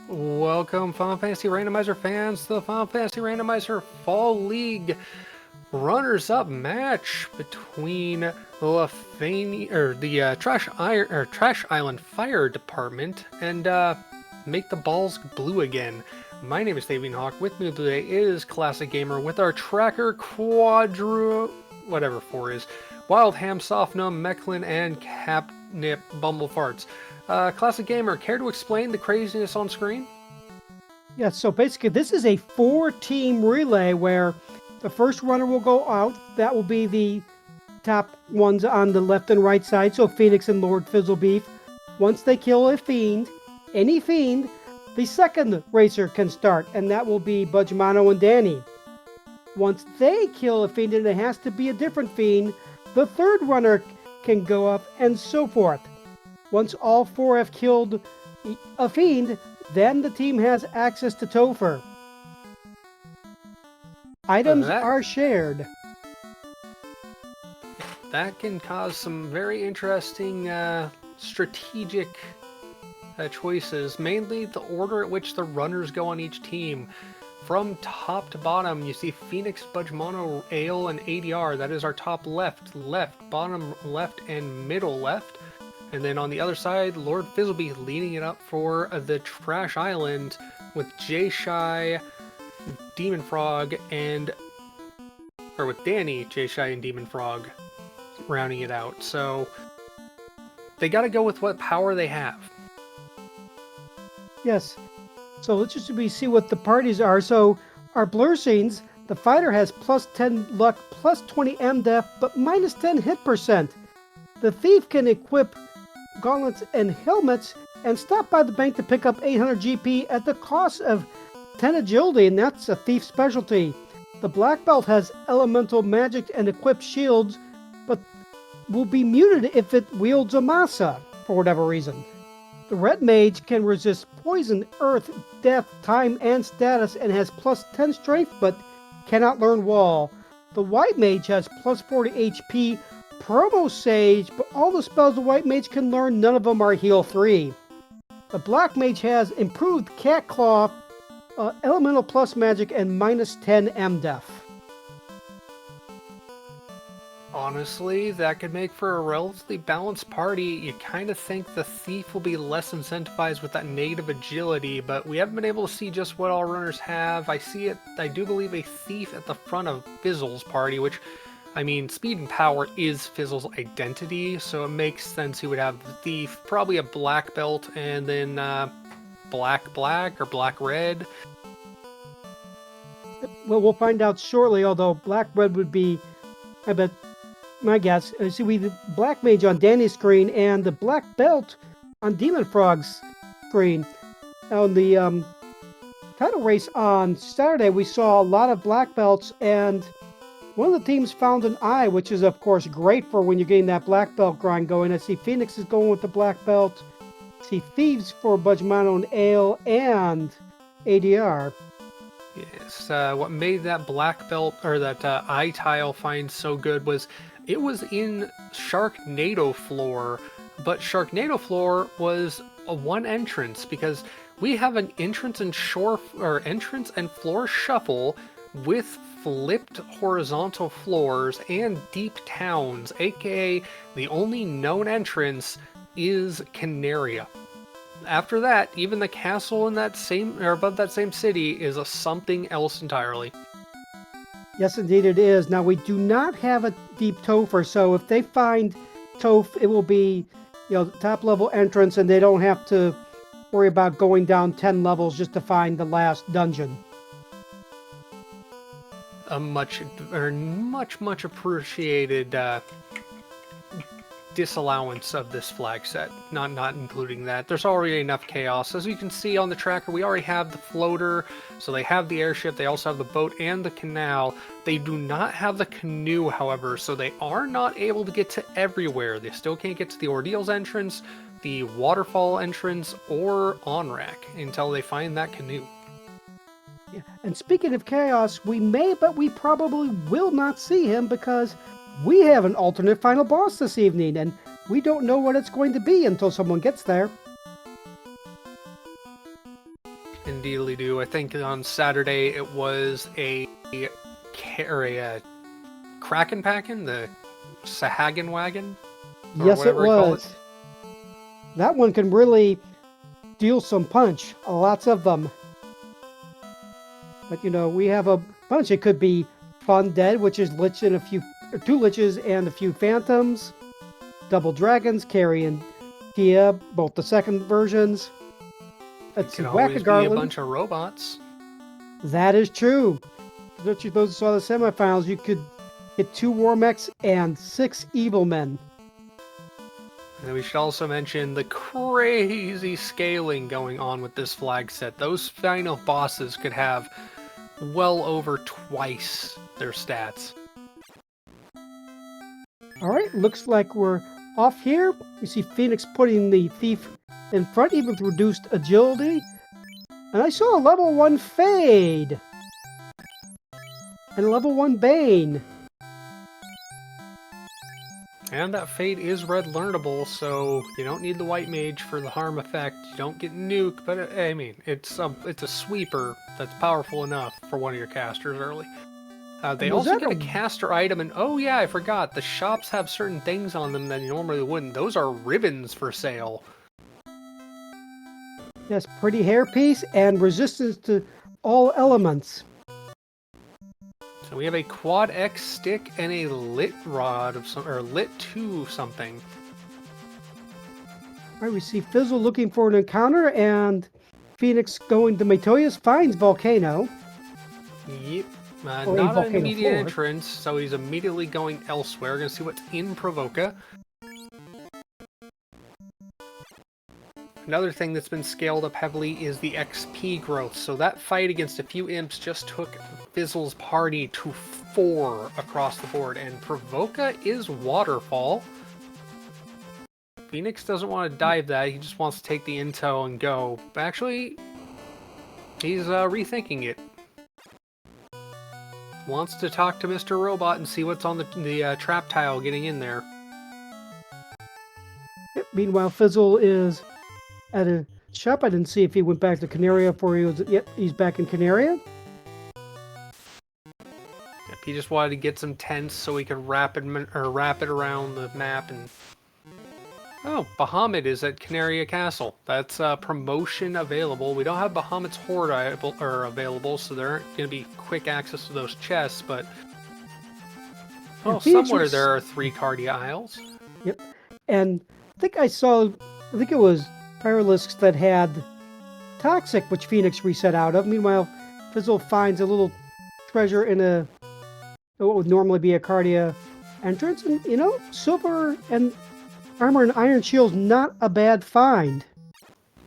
Welcome, Final Fantasy Randomizer fans, to the Final Fantasy Randomizer Fall League runners-up match between the Trash Island Fire Department and Make the Balls Blue Again. My name is Davian Hawk. With me today is Classic Gamer with our tracker whatever 4 is, Wild Ham, Softnum, Mechlin, and Capnip Bumblefarts. Classic Gamer, care to explain the craziness on screen? Yeah, so basically this is a 4-team relay where the first runner will go out. That will be the top ones on the left and right side, so Phoenix and Lord Fizzlebeef. Once they kill a fiend, any fiend, the second racer can start, and that will be Budgemano and Danny. Once they kill a fiend, and it has to be a different fiend, the third runner can go up, and so forth. Once all 4 have killed a fiend, then the team has access to Topher. Items are shared. That can cause some very interesting strategic choices, mainly the order at which the runners go on each team. From top to bottom, you see Phoenix, Budgemano, Ale, and ADR. That is our top left, bottom left, and middle left. And then on the other side, Lord Fizzlebeef leading it up for the Trash Island with Jay-Shy, Demon Frog, with Danny, Jay-Shy, and Demon Frog rounding it out. So they got to go with what power they have. Yes. So let's just see what the parties are. So our blur scenes, the fighter has plus 10 luck, plus 20 MDef, but minus 10 hit percent. The thief can equip gauntlets and helmets and stop by the bank to pick up 800 GP at the cost of 10 agility, and that's a thief specialty. The black belt has elemental magic and equipped shields, but will be muted if it wields a massa for whatever reason. The red mage can resist poison, earth, death, time, and status, and has plus 10 strength, but cannot learn wall. The white mage has plus 40 HP, promo sage, but all the spells the white mage can learn, none of them are heal 3. The black mage has improved cat claw, elemental plus magic, and minus 10 MDef. Honestly, that could make for a relatively balanced party. You kind of think the thief will be less incentivized with that negative agility, but we haven't been able to see just what all runners have. I do believe a thief at the front of Fizzle's party, which, I mean, speed and power is Fizzle's identity, so it makes sense he would have the thief, probably a black belt, and then black or black red. Well, we'll find out shortly, although black red would be, I bet, my guess. See, we the black mage on Danny's screen and the black belt on Demon Frog's screen. Now, in the title race on Saturday, we saw a lot of black belts, and one of the teams found an eye, which is, of course, great for when you're getting that black belt grind going. I see Phoenix is going with the black belt. I see Thieves for Budgemano and Ale and ADR. Yes, what made that black belt, or that eye tile find so good was it was in Sharknado Floor, but Sharknado Floor was a one entrance, because we have an entrance and floor shuffle with flipped horizontal floors and deep towns, aka the only known entrance is Canaria. After that, even the castle in that same, or above that same city, is a something else entirely. Yes, indeed it is. Now, we do not have a deep Topher, so if they find Toph, it will be, top level entrance, and they don't have to worry about going down 10 levels just to find the last dungeon. A much appreciated disallowance of this flag set, not including that. There's already enough chaos. As you can see on the tracker, we already have the floater, so they have the airship, they also have the boat and the canal. They do not have the canoe, however, so they are not able to get to everywhere. They still can't get to the Ordeals entrance, the waterfall entrance, or Onrak until they find that canoe. Yeah. And speaking of chaos, we may, but we probably will not see him, because we have an alternate final boss this evening, and we don't know what it's going to be until someone gets there. indeedly do. I think on Saturday it was a Kraken Packin', the Sahagan Wagon, or Yes, it whatever we call it. was. That one can really deal some punch. Lots of them. But we have a bunch. It could be Fun Dead, which is Lich and two Liches and a few Phantoms. Double Dragons, Carrie and Tia, both the second versions. Let's see, It can always be a Whack-A-Garland. bunch of robots. That is true. Those who saw the semifinals, you could get 2 War Mechs and 6 Evil Men. And we should also mention the crazy scaling going on with this flag set. Those final bosses could have well over twice their stats. All right, looks like we're off here. You see Phoenix putting the Thief in front, even with reduced agility. And I saw a level 1 Fade. And a level 1 Bane. And that Fade is red learnable, so you don't need the White Mage for the harm effect. You don't get nuke, but I mean, it's a sweeper that's powerful enough for one of your casters early. They also get a caster item, and oh yeah, I forgot, the shops have certain things on them that you normally wouldn't. Those are ribbons for sale. Yes, pretty hairpiece and resistance to all elements. So we have a Quad X stick and a Lit Rod of some, or Lit 2 something. All right, we see Fizzle looking for an encounter, and Phoenix going to Matoya's finds Volcano. Yep. Or Not an Volcano immediate 4. entrance, so he's immediately going elsewhere. Gonna see what's in Provoca. Another thing that's been scaled up heavily is the XP growth. So that fight against a few imps just took Fizzle's party to 4 across the board. And Provoca is Waterfall. Phoenix doesn't want to dive that. He just wants to take the intel and go. But actually, he's rethinking it. Wants to talk to Mr. Robot and see what's on the trap tile getting in there. Yep, meanwhile, Fizzle is at a shop. I didn't see if he went back to Canaria before he was... Yep, he's back in Canaria. Yep, he just wanted to get some tents so he could wrap it around the map. And oh, Bahamut is at Canaria Castle. That's promotion available. We don't have Bahamut's Horde available, so there aren't going to be quick access to those chests, but somewhere there are 3 Cardia Isles. Yep, and I think it was Paralisks that had Toxic, which Phoenix reset out of. Meanwhile, Fizzle finds a little treasure in what would normally be a Cardia entrance, and silver and armor and iron shields, not a bad find.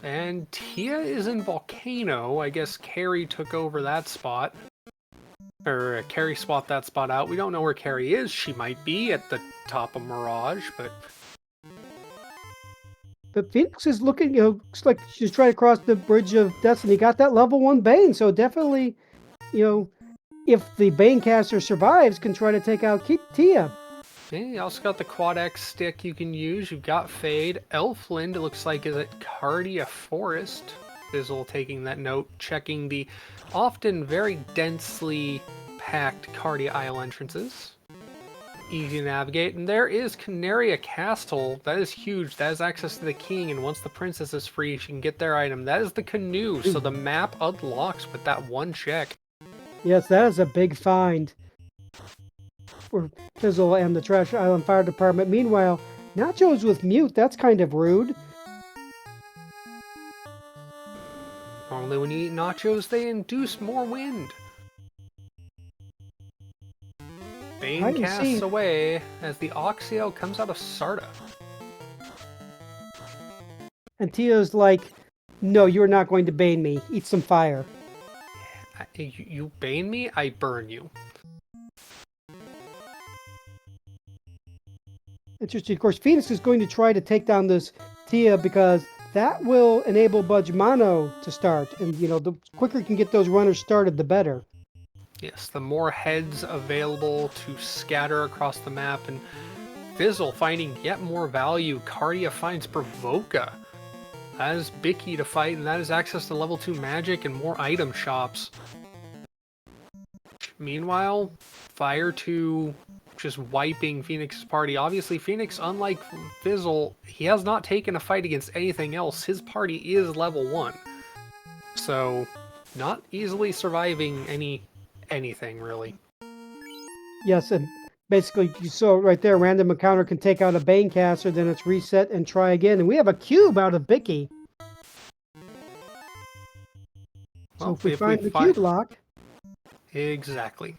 And Tia is in Volcano. I guess Carrie took over that spot. Or Carrie swapped that spot out. We don't know where Carrie is. She might be at the top of Mirage, but Phoenix is looking, looks like she's trying to cross the bridge of destiny. Got that level 1 Bane, so definitely, if the Banecaster survives, can try to take out Tia. yeah, you also got the Quad X stick you can use. You've got Fade. Elfland, it looks like, is at Cardia Forest. Fizzle taking that note, checking the often very densely packed Cardia Isle entrances. Easy to navigate, and there is Canaria Castle. That is huge. That is access to the king, and once the princess is free, she can get their item. That is the canoe, so the map unlocks with that one check. Yes, that is a big find for Fizzle and the Trash Island Fire Department. Meanwhile, Nacho's with Mute. That's kind of rude. Normally when you eat nachos, they induce more wind. Bane casts away as the Oxio comes out of Sarda. And Tia's like, no, you're not going to bane me. Eat some fire. You bane me, I burn you. Interesting. Of course, Phoenix is going to try to take down this Tia because that will enable Budge Mono to start. And, the quicker you can get those runners started, the better. Yes, the more heads available to scatter across the map, and Fizzle finding yet more value. Cardia finds Provoca. That is Bicky to fight, and that is access to level 2 magic and more item shops. Meanwhile, Fire 2 just wiping Phoenix's party. Obviously, Phoenix, unlike Fizzle, he has not taken a fight against anything else. His party is level 1. So, not easily surviving anything, really. Yes, and basically you saw right there, random encounter can take out a Banecaster, then it's reset and try again. And we have a cube out of Bicky. So Well, if we find the cube lock. Exactly.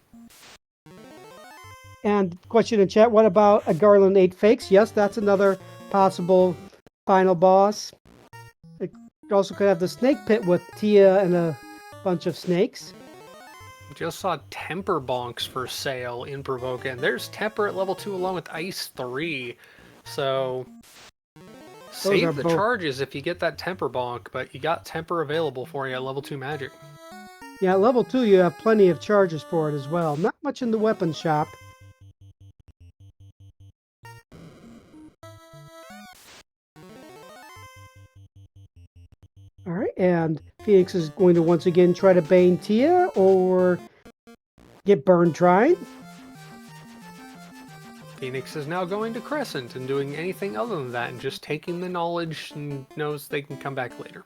And question in chat, what about a Garland 8 Fakes? Yes, that's another possible final boss. It also could have the Snake Pit with Tia and a bunch of snakes. Just saw Temper Bonks for sale in Provoke, and there's Temper at level 2 along with Ice 3. So, save the charges if you get that Temper Bonk, but you got Temper available for you at level 2 magic. Yeah, at level 2 you have plenty of charges for it as well. Not much in the weapon shop. Alright, and Phoenix is going to once again try to Bane Tia or get burned trying. Phoenix is now going to Crescent and doing anything other than that and just taking the knowledge and knows they can come back later.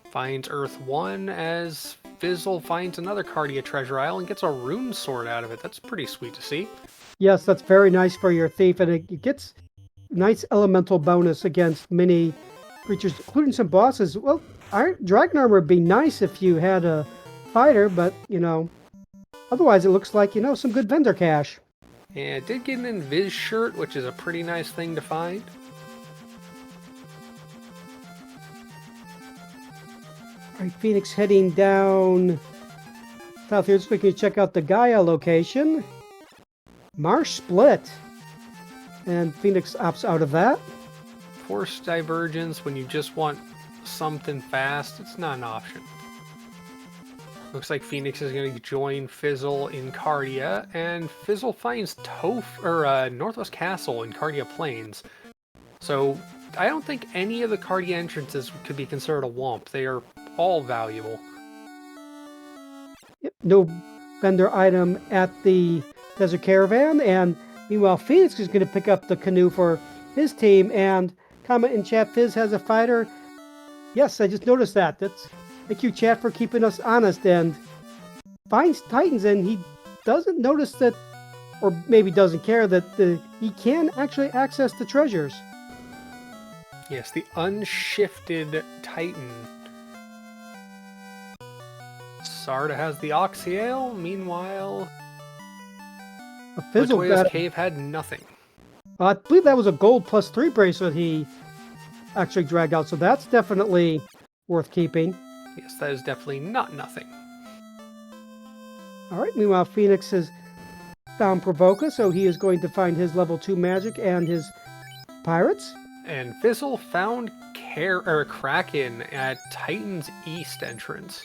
Finds Earth 1 as Fizzle finds another Cardia treasure isle and gets a rune sword out of it. That's pretty sweet to see. Yes, that's very nice for your thief, and it gets nice elemental bonus against many creatures, including some bosses. Well, Dragon Armor would be nice if you had a fighter, but, you know, otherwise it looks like, you know, some good vendor cash. Yeah, it did get an Invis shirt, which is a pretty nice thing to find. Alright, Phoenix heading down south here, so we can check out the Gaia location. Marsh Split. And Phoenix opts out of that. Force Divergence, when you just want something fast, it's not an option. Looks like Phoenix is going to join Fizzle in Cardia, and Fizzle finds Northwest Castle in Cardia Plains. So, I don't think any of the Cardia entrances could be considered a womp. They are all valuable. Yep, no vendor item at the Desert Caravan, and meanwhile Phoenix is going to pick up the canoe for his team, and comment in chat, Fizz has a fighter. Yes, I just noticed that. Thank you, chat, for keeping us honest, and finds Titans, and he doesn't notice that, or maybe doesn't care, that he can actually access the treasures. Yes, the unshifted Titan. Sarda has the Oxyale, meanwhile, Latoya's Cave had nothing. I believe that was a gold +3 bracelet he actually dragged out, so that's definitely worth keeping. Yes, that is definitely not nothing. Alright, meanwhile Phoenix has found Provoca, so he is going to find his level 2 magic and his pirates. And Fizzle found Kraken at Titan's East entrance.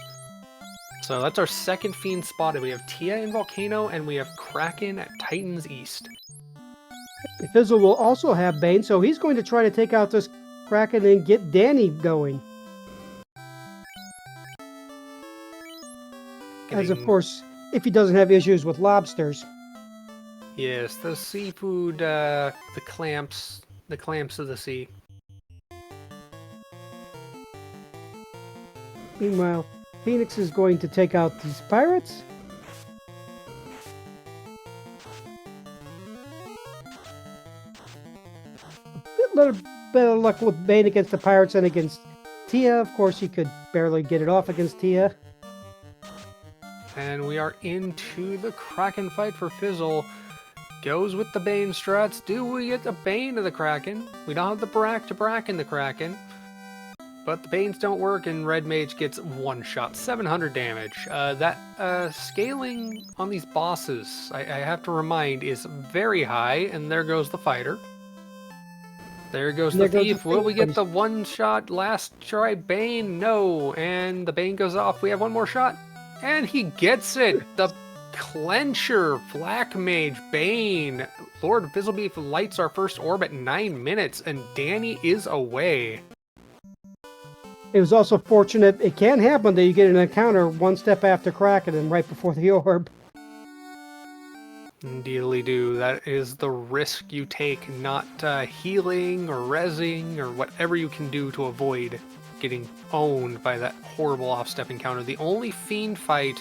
So that's our second fiend spotted. We have Tia in Volcano, and we have Kraken at Titan's East. Fizzle will also have Bane, so he's going to try to take out this Kraken and get Danny going. As of course, if he doesn't have issues with lobsters. Yes, the seafood, the clamps of the sea. Meanwhile, Phoenix is going to take out these pirates. A little bit of luck with Bane against the pirates and against Tia. Of course, he could barely get it off against Tia. And we are into the Kraken fight for Fizzle. Goes with the Bane strats. Do we get the Bane of the Kraken? We don't have the Brack to Bracken the Kraken. But the Banes don't work, and Red Mage gets one shot. 700 damage. Scaling on these bosses, I have to remind, is very high, and there goes the fighter. There goes the thief. Will we get the one-shot last try Bane? No. And the Bane goes off. We have one more shot. And he gets it! The Clencher, Black Mage, Bane. Lord Fizzlebeef lights our first orb at 9 minutes, and Danny is away. It was also fortunate. It can happen that you get an encounter one step after Kraken and right before the orb. Indeedly do. That is the risk you take, not healing or rezzing or whatever you can do to avoid getting owned by that horrible off-step encounter. The only fiend fight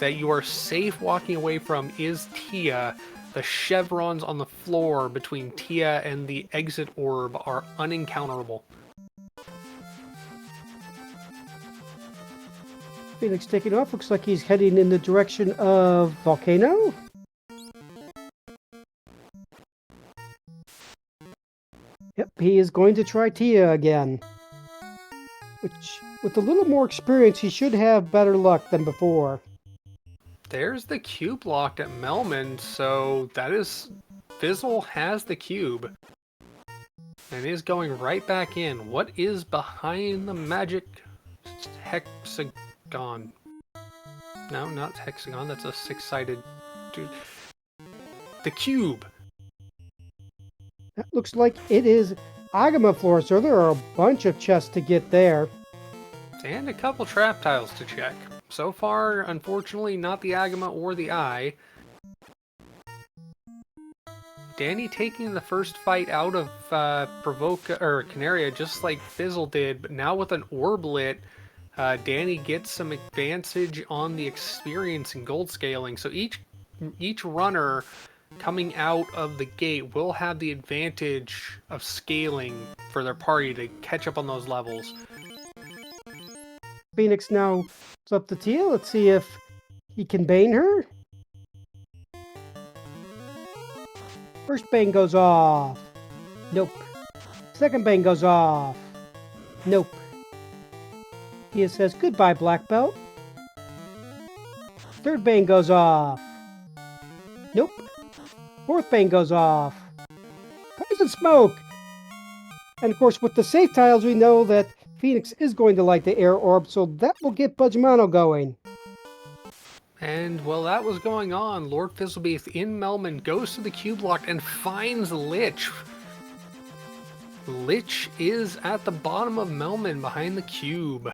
that you are safe walking away from is Tia. The chevrons on the floor between Tia and the exit orb are unencounterable. Phoenix taking off. Looks like he's heading in the direction of Volcano. Yep, he is going to try Tia again. Which, with a little more experience, he should have better luck than before. There's the cube locked at Melman, so that is... Fizzle has the cube. And is going right back in. What is behind the magic hexagon? No, not hexagon, that's a six-sided... Dude. The cube! That looks like it is Agama floor, so there are a bunch of chests to get there. And a couple trap tiles to check. So far, unfortunately, not the Agama or the Eye. Danny taking the first fight out of Canaria just like Fizzle did, but now with an orb lit, Danny gets some advantage on the experience and gold scaling. So each runner coming out of the gate will have the advantage of scaling for their party to catch up on those levels. Phoenix now is up to Tia. Let's see if he can bane her. First bane goes off. Nope. Second bane goes off. Nope. Tia says, goodbye, Black Belt. Third bane goes off. Nope. Fourth bane goes off. Poison smoke! And of course, with the safe tiles, we know that Phoenix is going to light the air orb, so that will get Budgemano going. And while that was going on, Lord Fizzlebeef in Melman goes to the cube lock and finds Lich. Lich is at the bottom of Melman behind the cube.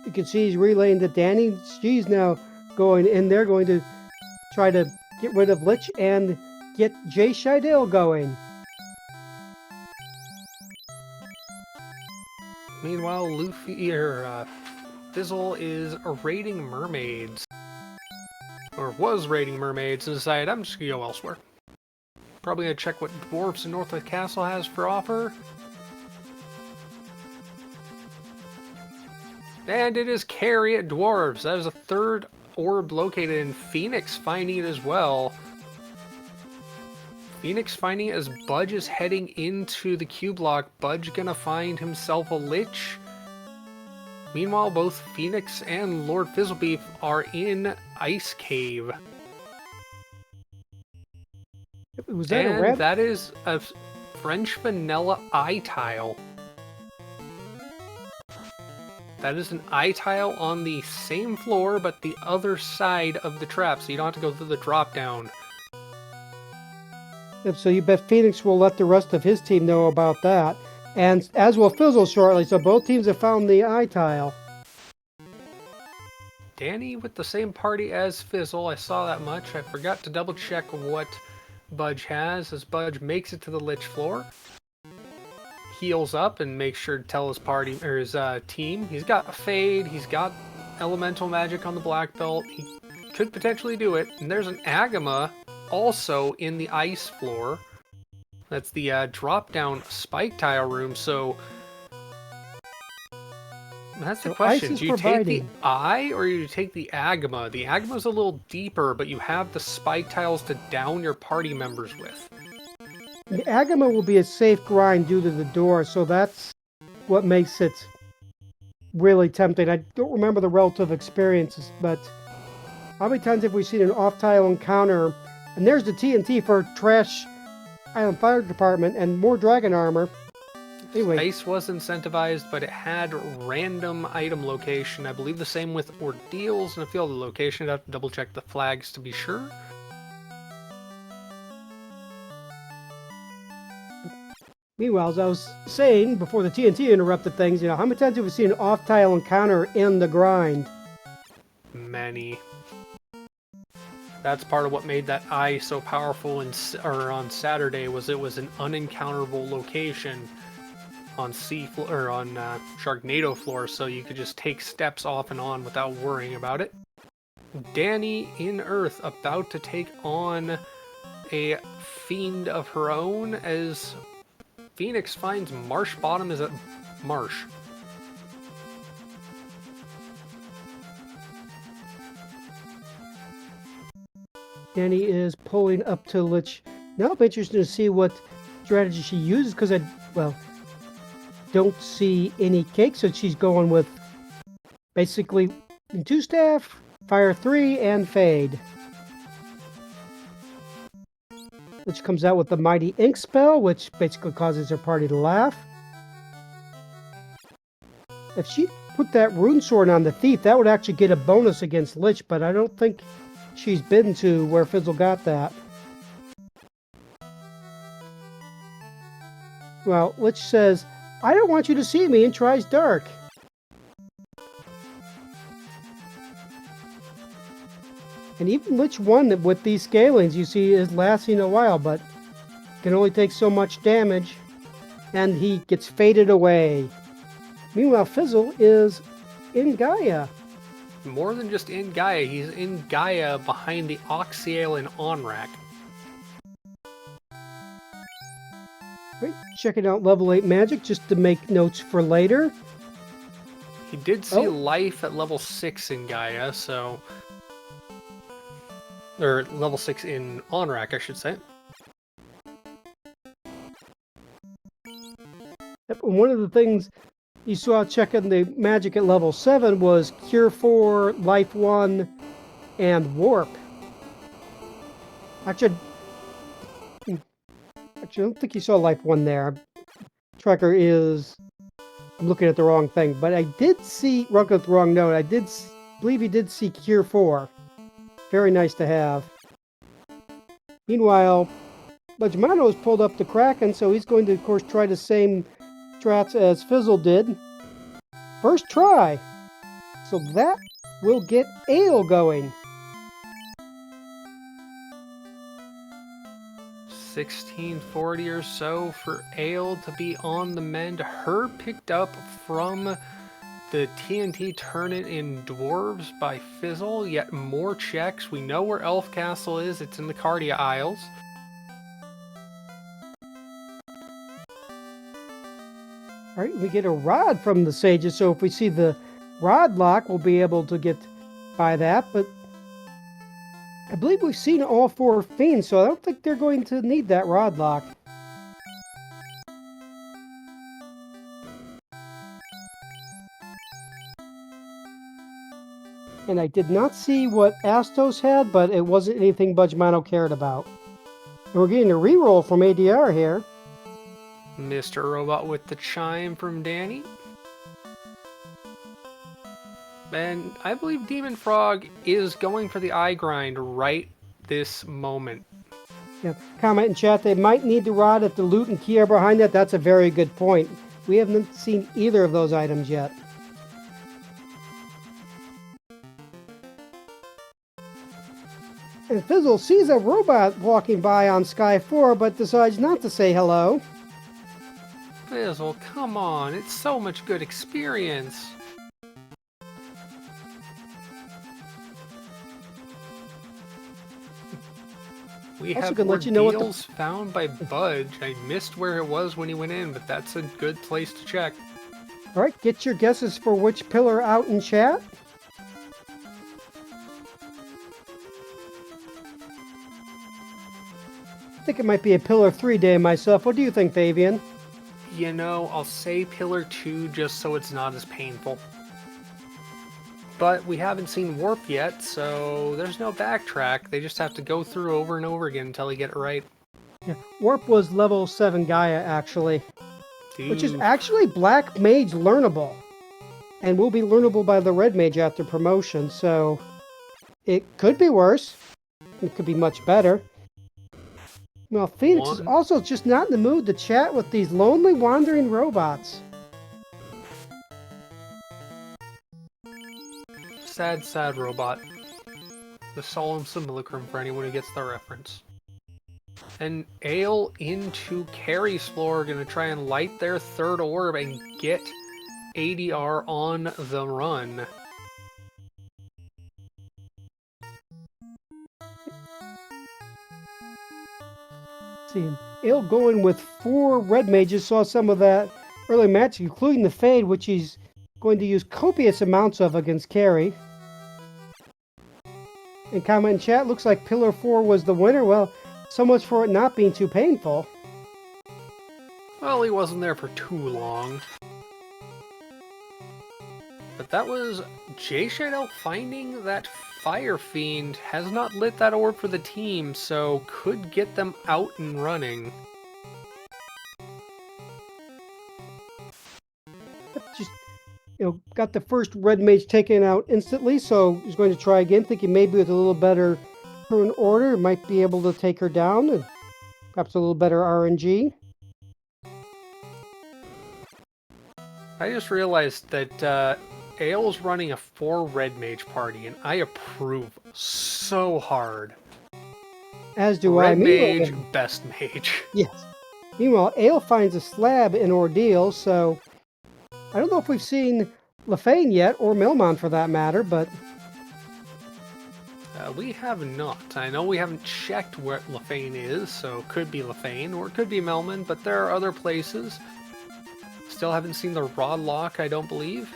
You can see he's relaying to Danny. She's now going in there, going to try to get rid of Lich and get Jay Scheidel going. Meanwhile, Fizzle is raiding mermaids. Or was raiding mermaids and decided, I'm just gonna go elsewhere. Probably gonna check what dwarves in Northwood Castle has for offer. And it is Carriot Dwarves. That is a third orb located in Phoenix finding it as well. Phoenix finding it as Budge is heading into the cube lock. Budge gonna find himself a Lich. Meanwhile, both Phoenix and Lord Fizzlebeef are in Ice Cave. Was that a red? That is a French vanilla eye tile. That is an eye tile on the same floor, but the other side of the trap, so you don't have to go through the drop down. Yep, so you bet Phoenix will let the rest of his team know about that. And as will Fizzle shortly, so both teams have found the eye tile. Danny with the same party as Fizzle, I saw that much. I forgot to double check what Budge has as Budge makes it to the Lich floor. Heals up and makes sure to tell his party or his team. He's got a fade, he's got elemental magic on the black belt. He could potentially do it. And there's an Agama also in the ice floor. That's the drop down spike tile room. So that's the question. Do you take the eye or do you take the Agama? The Agama's a little deeper, but you have the spike tiles to down your party members with. The Agama will be a safe grind due to the door, so that's what makes it really tempting. I don't remember the relative experiences, but how many times have we seen an off-tile encounter? And there's the TNT for Trash Island Fire Department and more dragon armor. Anyway. Ice was incentivized, but it had random item location. I believe the same with ordeals and a few other locations. I'd have to double check the flags to be sure. Meanwhile, as I was saying before the TNT interrupted things, how many times have we seen an off-tile encounter in the grind? Many. That's part of what made that eye so powerful on Saturday, was it was an unencounterable location on Sharknado floor, so you could just take steps off and on without worrying about it. Danny in Earth about to take on a fiend of her own as Phoenix finds Marsh Bottom is at Marsh. Danny is pulling up to Lich. Now I'm interested to see what strategy she uses, because I don't see any cake, so she's going with basically 2 staff, fire 3, and fade. Which comes out with the Mighty Ink spell, which basically causes her party to laugh. If she put that rune sword on the thief, that would actually get a bonus against Lich, but I don't think she's been to where Fizzle got that. Well, Lich says, I don't want you to see me, and tries dark. And even Lich 1 with these scalings, you see, is lasting a while, but can only take so much damage, and he gets faded away. Meanwhile, Fizzle is in Gaia. More than just in Gaia, he's in Gaia behind the Oxyale and Onrak. Right, checking out level 8 magic just to make notes for later. He did see life at level 6 in Gaia, so... Or level 6 in Onrak, I should say. Yep, and one of the things you saw checking the magic at level 7 was Cure 4, Life 1, and Warp. Actually, I don't think you saw Life 1 there. Tracker is... I'm looking at the wrong thing, but I did see... Wrote the wrong note. I did believe you did see Cure 4. Very nice to have. Meanwhile, Budgemano has pulled up the Kraken, so he's going to, of course, try the same strats as Fizzle did. First try! So that will get Ale going. 1640 or so for Ale to be on the mend. Her picked up from the TNT Turn-It in Dwarves by Fizzle. Yet more checks. We know where Elf Castle is. It's in the Cardia Isles. Alright, we get a rod from the Sages, so if we see the rod lock, we'll be able to get by that, but I believe we've seen all 4 fiends, so I don't think they're going to need that rod lock. And I did not see what Astos had, but it wasn't anything Budgemano cared about. And we're getting a reroll from ADR here. Mr. Robot with the chime from Danny. And I believe Demon Frog is going for the eye grind right this moment. Yeah, comment in chat, they might need the rod if the loot and key are behind that. That's a very good point. We haven't seen either of those items yet. And Fizzle sees a robot walking by on Sky 4, but decides not to say hello. Fizzle, come on, it's so much good experience. We Also have gonna let you know what ordeals found by Budge. I missed where it was when he went in, but that's a good place to check. Alright, get your guesses for which pillar out in chat. I think it might be a Pillar 3 day myself. What do you think, Fabian? You know, I'll say Pillar 2 just so it's not as painful. But we haven't seen Warp yet, so there's no backtrack. They just have to go through over and over again until they get it right. Yeah, Warp was level 7 Gaia, actually. Dude. Which is actually Black Mage learnable. And will be learnable by the Red Mage after promotion, so... It could be worse. It could be much better. Well, Phoenix is One. also just not in the mood to chat with these lonely wandering robots. Sad, sad robot. The solemn simulacrum for anyone who gets the reference. And Ale into Carrie's floor, gonna try and light their third orb and get ADR on the run. See, Ale going with 4 red mages, saw some of that early match, including the Fade, which he's going to use copious amounts of against Carrie. And comment in chat, looks like Pillar 4 was the winner. Well, so much for it not being too painful. Well, he wasn't there for too long. But that was J-Shadow finding that Fire Fiend has not lit that orb for the team, so could get them out and running. Just, got the first red mage taken out instantly, so he's going to try again, thinking maybe with a little better turn order, might be able to take her down, and perhaps a little better RNG. I just realized that Ale's running a 4 red mage party, and I approve so hard. As do Red I. mage, best mage. Yes. Meanwhile, Ale finds a slab in Ordeal, so I don't know if we've seen Lefane yet, or Melmon for that matter, but We have not. I know we haven't checked where Lefane is, so could be Lefane, or it could be Melman, but there are other places. Still haven't seen the Rod Lock, I don't believe.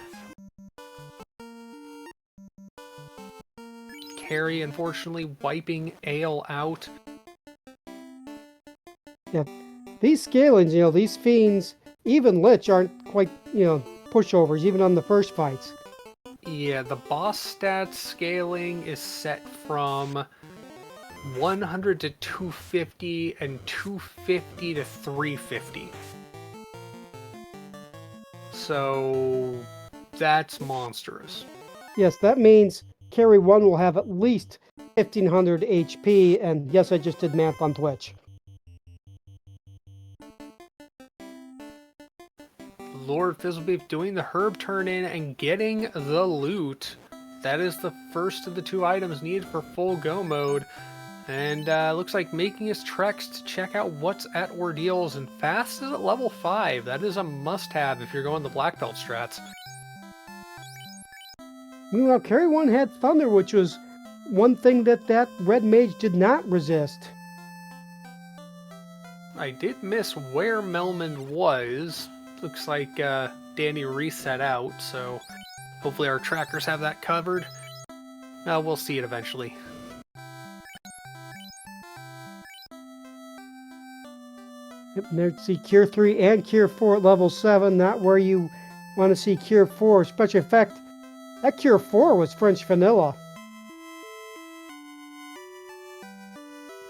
Carrie, unfortunately, wiping Ale out. yeah, these scalings, these fiends, even Lich aren't quite, pushovers, even on the first fights. Yeah, the boss stats scaling is set from 100 to 250 and 250 to 350. So that's monstrous. Yes, that means Carry 1 will have at least 1500 HP, and yes, I just did math on Twitch. Lord Fizzlebeef doing the herb turn in and getting the loot. That is the first of the 2 items needed for full go mode. And looks like making his treks to check out what's at Ordeals, and Fast is at level 5. That is a must-have if you're going the Black Belt strats. Meanwhile, Carry 1 had Thunder, which was one thing that red mage did not resist. I did miss where Melman was. Looks like Danny reset out, so hopefully our trackers have that covered. We'll see it eventually. Yep, and there's see Cure 3 and Cure 4 at level 7, not where you want to see Cure 4. Special effect, that Cure 4 was French vanilla.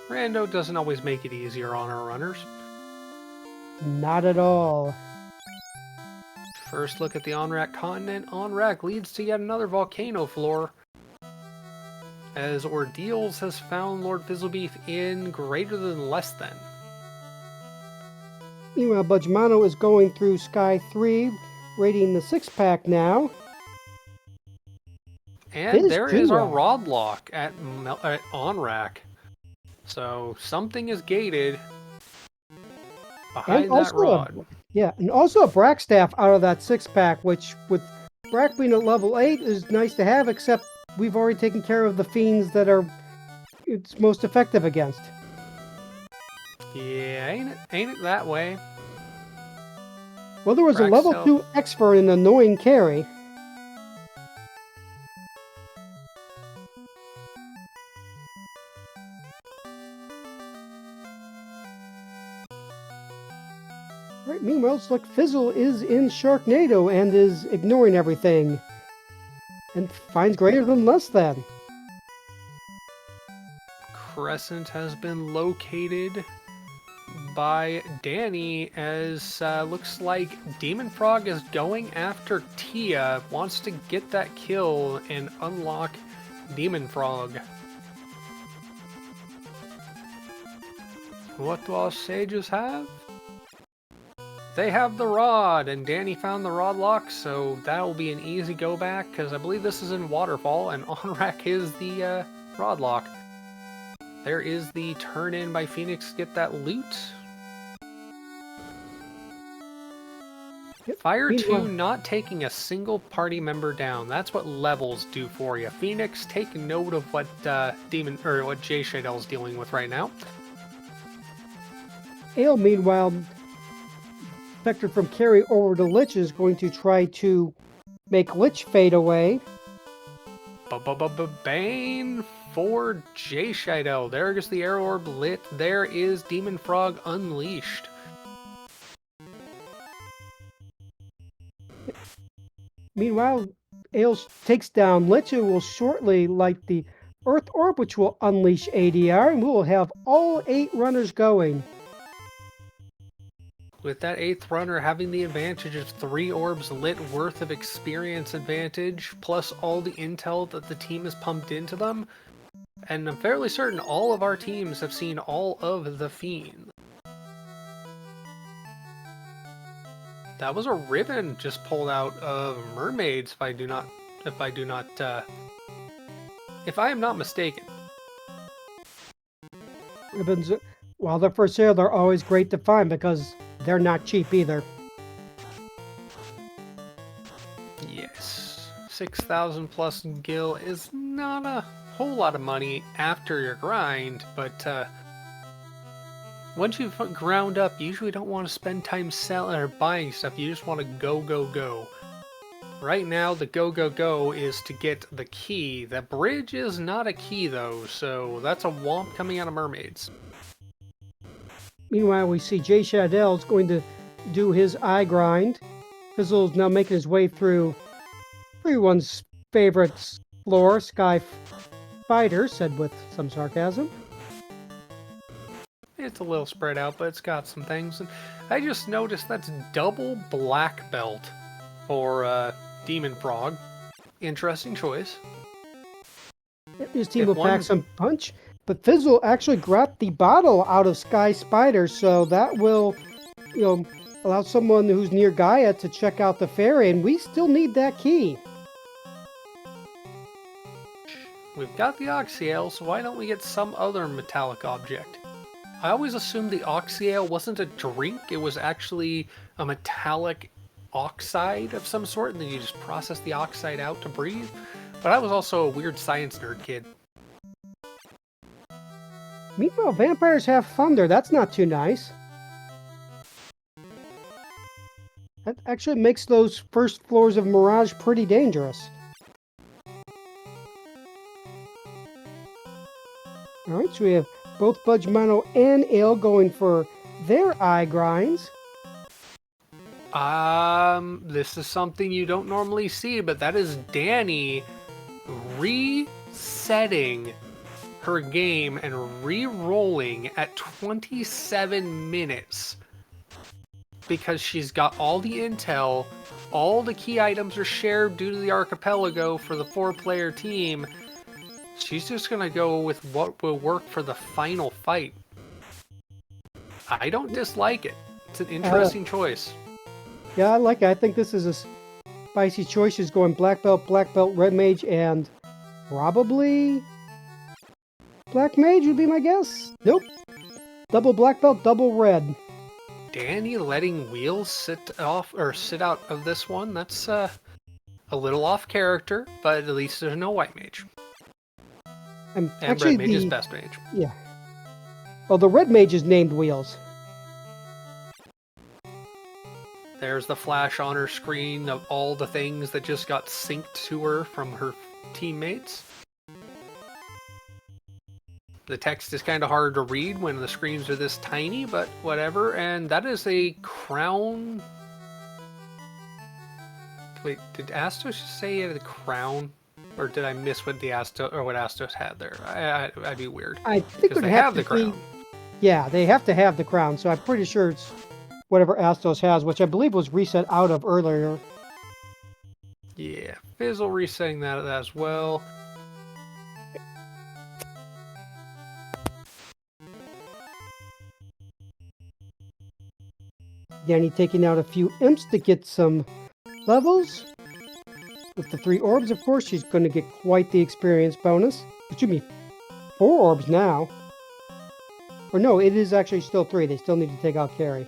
Rando doesn't always make it easier on our runners. Not at all. First look at the on-rack continent. On-rack leads to yet another volcano floor, as Ordeals has found Lord Fizzlebeef in greater than less than. Meanwhile, Budgemano is going through Sky 3, raiding the 6-pack now. And there is our Rod Lock at on-rack. So something is gated behind that rod. And also a Brack Staff out of that 6-pack, which with Brack being at level 8 is nice to have, except we've already taken care of the fiends that are it's most effective against. Yeah, ain't it that way? Well, there was a level 2 X for an annoying carry. Right, meanwhile, it's like Fizzle is in Sharknado and is ignoring everything. And finds greater than less than. Crescent has been located by Danny, as looks like Demon Frog is going after Tia, wants to get that kill and unlock Demon Frog. What do our sages have? They have the rod, and Danny found the rod lock, so that'll be an easy go back, because I believe this is in Waterfall, and on rack is the rod lock. There is the turn in by Phoenix to get that loot. Yep. Fire 2 Meanwhile, not taking a single party member down. That's what levels do for you. Phoenix, take note of what what Jay Shadell's dealing with right now. Ale, meanwhile, Spectre from Carry over to Lich is going to try to make Lich fade away. Bane for Jay Shadell. There is the Air Orb lit. There is Demon Frog unleashed. Meanwhile, Ale takes down Lich, who will shortly light the Earth Orb, which will unleash ADR, and we will have all 8 runners going. With that 8th runner having the advantage of 3 orbs lit worth of experience advantage, plus all the intel that the team has pumped into them, and I'm fairly certain all of our teams have seen all of the Fiend. That was a ribbon just pulled out of Mermaids, if I am not mistaken. Ribbons, while they're for sale, they're always great to find because they're not cheap either. Yes, 6,000 plus gil is not a whole lot of money after your grind, but once you've ground up, you usually don't want to spend time selling or buying stuff. You just want to go, go, go. Right now, the go, go, go is to get the key. The bridge is not a key, though, so that's a womp coming out of Mermaids. Meanwhile, we see Jay Shadell is going to do his eye grind. Fizzle's now making his way through everyone's favorite floor, Sky Fighter, said with some sarcasm. It's a little spread out, but it's got some things. And I just noticed that's double black belt for Demon Frog. Interesting choice. His team will pack some punch, but Fizzle actually grabbed the bottle out of Sky Spider, so that will, allow someone who's near Gaia to check out the fairy, and we still need that key. We've got the Oxyale, so why don't we get some other metallic object? I always assumed the Oxyale wasn't a drink, it was actually a metallic oxide of some sort, and then you just process the oxide out to breathe. But I was also a weird science nerd kid. Meanwhile, vampires have thunder. That's not too nice. That actually makes those first floors of Mirage pretty dangerous. Alright, so we have both Budge Mono and Ale going for their eye grinds. This is something you don't normally see, but that is Danny resetting her game and re-rolling at 27 minutes because she's got all the intel, all the key items are shared due to the archipelago for the 4-player team. She's just gonna go with what will work for the final fight. I don't dislike it. It's an interesting choice. Yeah, I like it. I think this is a spicy choice. She's going black belt, red mage, and probably black mage would be my guess. Nope. Double black belt, double red. Danny letting Wheels sit out of this one. That's a little off character, but at least there's no white mage. And red mage is best mage. Yeah. Well, the red mage is named Wheels. There's the flash on her screen of all the things that just got synced to her from her teammates. The text is kind of hard to read when the screens are this tiny, but whatever. And that is a crown. Wait, did Astos say it had a crown? Or did I miss what what Astos had there? I'd be weird. I think they have the crown. Yeah, they have to have the crown, so I'm pretty sure it's whatever Astos has, which I believe was reset out of earlier. Yeah, Fizzle resetting that as well. Danny taking out a few imps to get some levels. With the 3 orbs, of course, she's going to get quite the experience bonus. Excuse me, 4 orbs now. Or no, it is actually still 3. They still need to take out Carrie.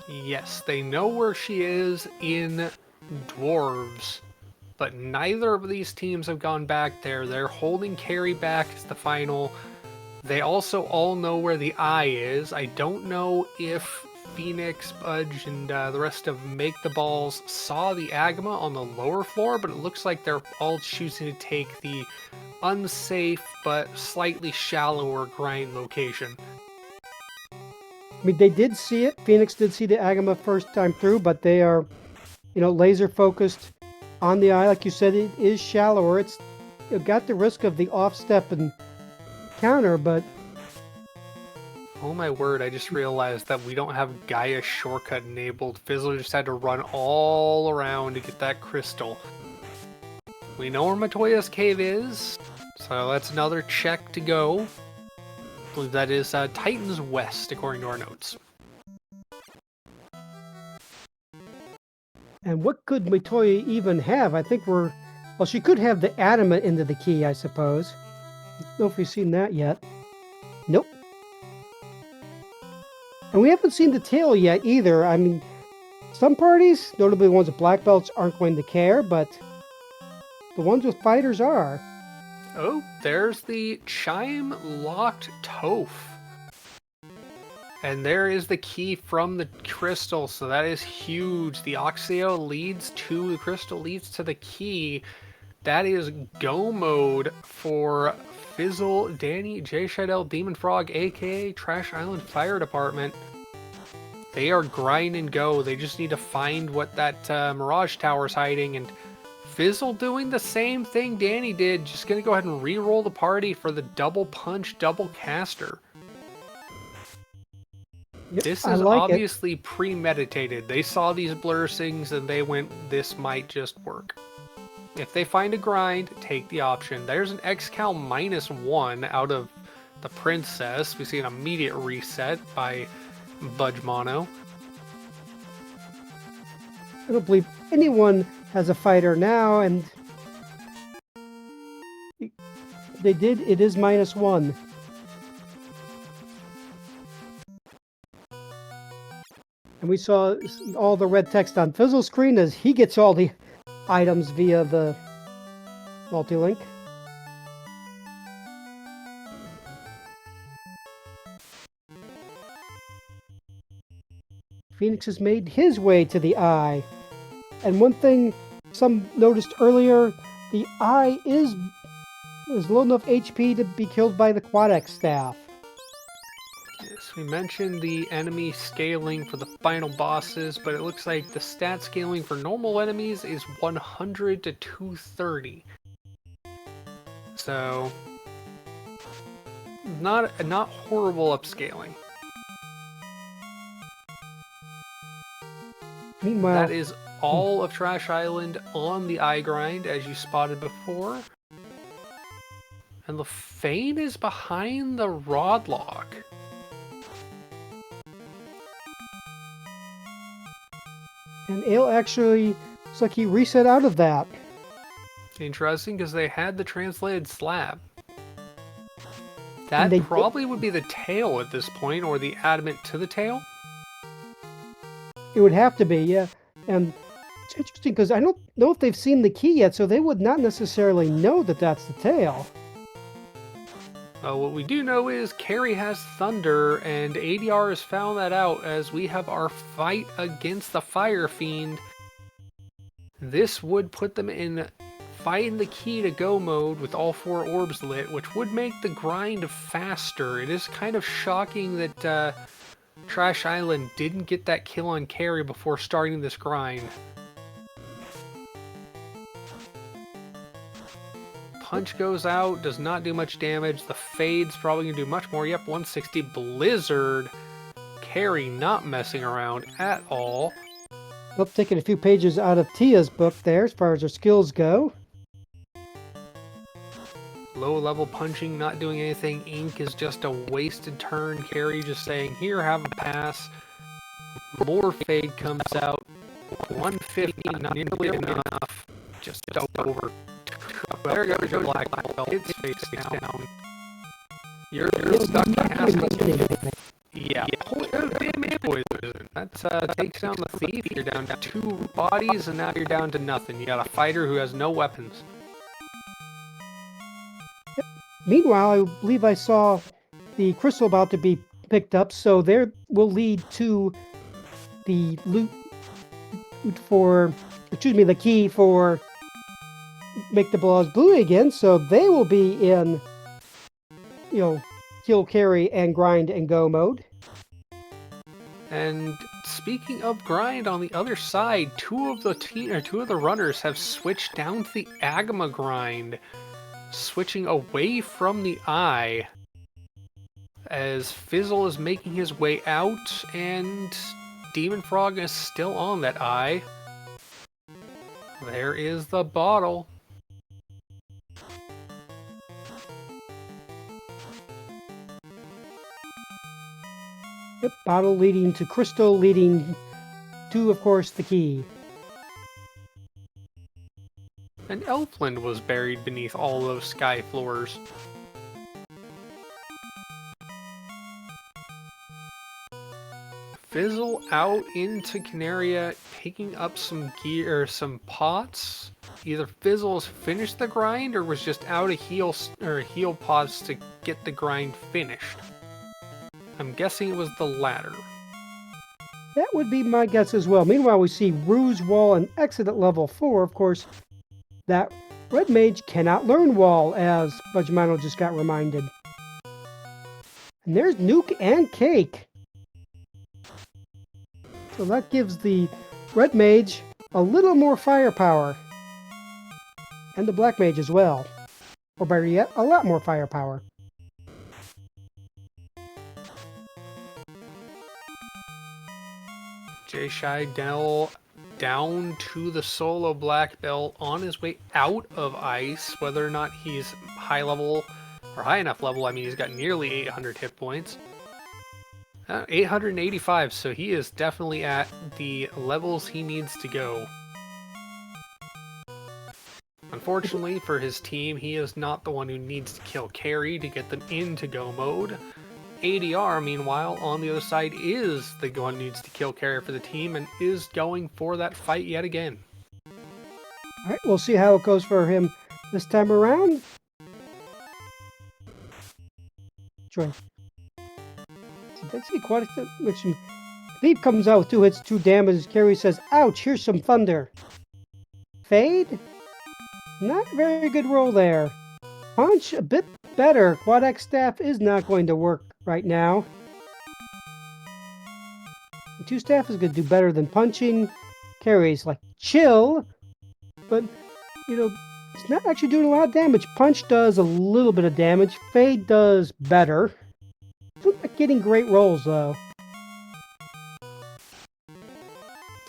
Yes, they know where she is in Dwarves, but neither of these teams have gone back there. They're holding Carrie back as the final. They also all know where the eye is. I don't know if Phoenix, Budge, and the rest of Make the Balls saw the Agama on the lower floor, but it looks like they're all choosing to take the unsafe but slightly shallower grind location. I mean, they did see it. Phoenix did see the Agama first time through, but they are, laser focused on the eye. Like you said, it is shallower. It's got the risk of the off step and counter, but Oh my word, I just realized that we don't have Gaia shortcut enabled. Fizzle just had to run all around to get that crystal. We know where Matoya's cave is, so that's another check to go. I believe that is Titan's West, according to our notes. and what could Mitoya even have? I think well, she could have the adamant into the key, I suppose. I don't know if we've seen that yet. Nope. And we haven't seen the tail yet either. I mean, some parties, notably the ones with black belts, aren't going to care, but the ones with fighters are. Oh, there's the chime locked Toph. And there is the key from the crystal, so that is huge. The Oxio leads to the crystal, leads to the key. That is go mode for Fizzle, Danny, J Shadell, Demon Frog, aka Trash Island Fire Department. They are grind and go. They just need to find what that Mirage Tower is hiding, and Fizzle doing the same thing Danny did. Just gonna go ahead and re-roll the party for the double punch, double caster. Yep, This I is like obviously premeditated. They saw these blur things and they went, this might just work. If they find a grind, take the option. There's an XCal -1 out of the Princess. We see an immediate reset by Budge Mono. I don't believe anyone has a fighter now, and they did. It is -1. And we saw all the red text on Fizzle's screen as he gets all the items via the multi-link. Phoenix has made his way to the eye. And one thing some noticed earlier, the eye is low enough HP to be killed by the Quadex staff. Yes, we mentioned the enemy scaling for the final bosses, but it looks like the stat scaling for normal enemies is 100 to 230. So, not horrible upscaling. Meanwhile, That is all of Trash Island on the eye grind, as you spotted before. And Lefane is behind the rod lock. and Ale actually looks like he reset out of that. Interesting, because they had the translated slab. That they probably would be the tail at this point, or the adamant to the tail. It would have to be, yeah. And it's interesting because I don't know if they've seen the key yet, so they would not necessarily know that that's the tail. What we do know is Carrie has Thunder, and ADR has found that out as we have our fight against the Fire Fiend. This would put them in find the key to go mode with all 4 orbs lit, which would make the grind faster. It is kind of shocking that Trash Island didn't get that kill on Carrie before starting this grind. Punch goes out, does not do much damage. The Fade's probably going to do much more. Yep, 160 Blizzard. Carrie not messing around at all. Well, taking a few pages out of Tia's book there as far as her skills go. Low level punching, not doing anything. Ink is just a wasted turn. Carrie just saying, here, have a pass. More fade comes out. 150, not nearly enough. Just over. There goes your black belt. It's face down. You're stuck in. Yeah. Damage poison. That takes down the thief. You're down to 2 bodies, and now you're down to nothing. You got a fighter who has no weapons. Meanwhile, I believe I saw the crystal about to be picked up, so there will lead to the the key for make the balls blue again, so they will be in, kill, carry, and grind and go mode. And speaking of grind, on the other side, two of the runners have switched down to the Agma grind, switching away from the eye, as Fizzle is making his way out, and Demon Frog is still on that eye. There is the bottle. Yep, bottle leading to crystal, leading to, of course, the key. And Elfland was buried beneath all those sky floors. Fizzle out into Canaria, picking up some gear, or some pots. Either Fizzle's finished the grind or was just out of heal pots to get the grind finished. I'm guessing it was the latter. That would be my guess as well. Meanwhile, we see Ruse Wall and Exit at level 4. Of course, that Red Mage cannot learn Wall, as Budgemano just got reminded. And there's Nuke and Cake. So that gives the Red Mage a little more firepower. And the Black Mage as well. Or better yet, a lot more firepower. Jay Scheidel down to the solo black belt on his way out of ice. Whether or not he's high level or high enough level, I mean, he's got nearly 800 hit points. 885, so he is definitely at the levels he needs to go. Unfortunately for his team, he is not the one who needs to kill carry to get them into go mode. ADR, meanwhile, on the other side, is the one who needs to kill carry for the team and is going for that fight yet again. Alright, we'll see how it goes for him this time around. Troy. That's the aquatic mixture. Leap comes out with 2 hits, 2 damage. Carry says, ouch, here's some thunder. Fade? Not a very good roll there. Punch, a bit better. Quad X staff is not going to work right now. 2 staff is going to do better than punching. Carries like chill, but it's not actually doing a lot of damage. Punch does a little bit of damage. Fade does better. Still not getting great rolls though.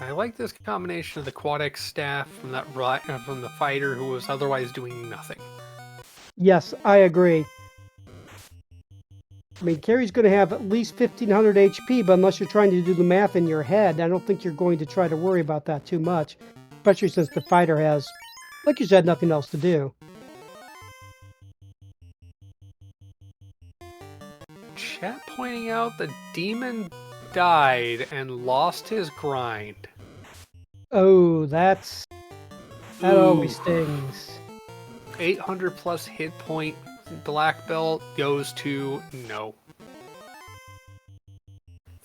I like this combination of the Quad X staff from the fighter who was otherwise doing nothing. Yes, I agree. I mean, carry's going to have at least 1500 HP, but unless you're trying to do the math in your head, I don't think you're going to try to worry about that too much. Especially since the fighter has, like you said, nothing else to do. Chat pointing out the demon died and lost his grind. Oh, that always stings. 800 plus hit point black belt goes to no.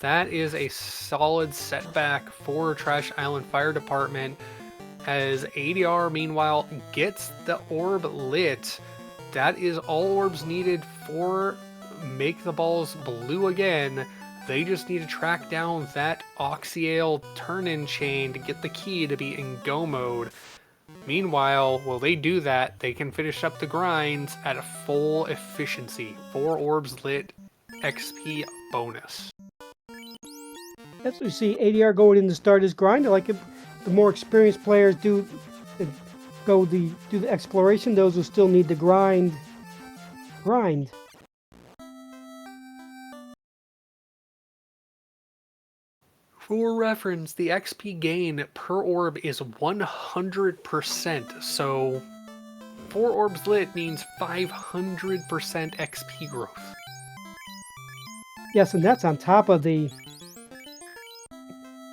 That is a solid setback for Trash Island Fire Department, as ADR meanwhile gets the orb lit. That is all orbs needed for make the balls blue again. They just need to track down that Oxyale turn-in chain to get the key to be in go mode. Meanwhile, while they do that, they can finish up the grinds at a full efficiency. 4 orbs lit, XP bonus. That's what we see ADR going in to start his grind. Like if the more experienced players do the exploration, those who still need to grind. For reference, the XP gain per orb is 100%, so 4 orbs lit means 500% XP growth. Yes, and that's on top of the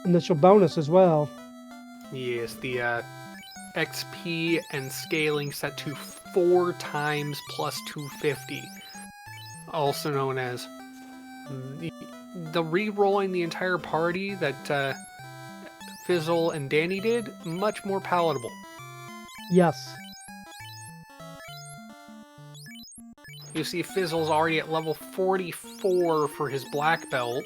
initial bonus as well. Yes, the XP and scaling set to 4 times plus 250, also known as the re-rolling the entire party that Fizzle and Danny did, much more palatable. Yes. You see Fizzle's already at level 44 for his black belt.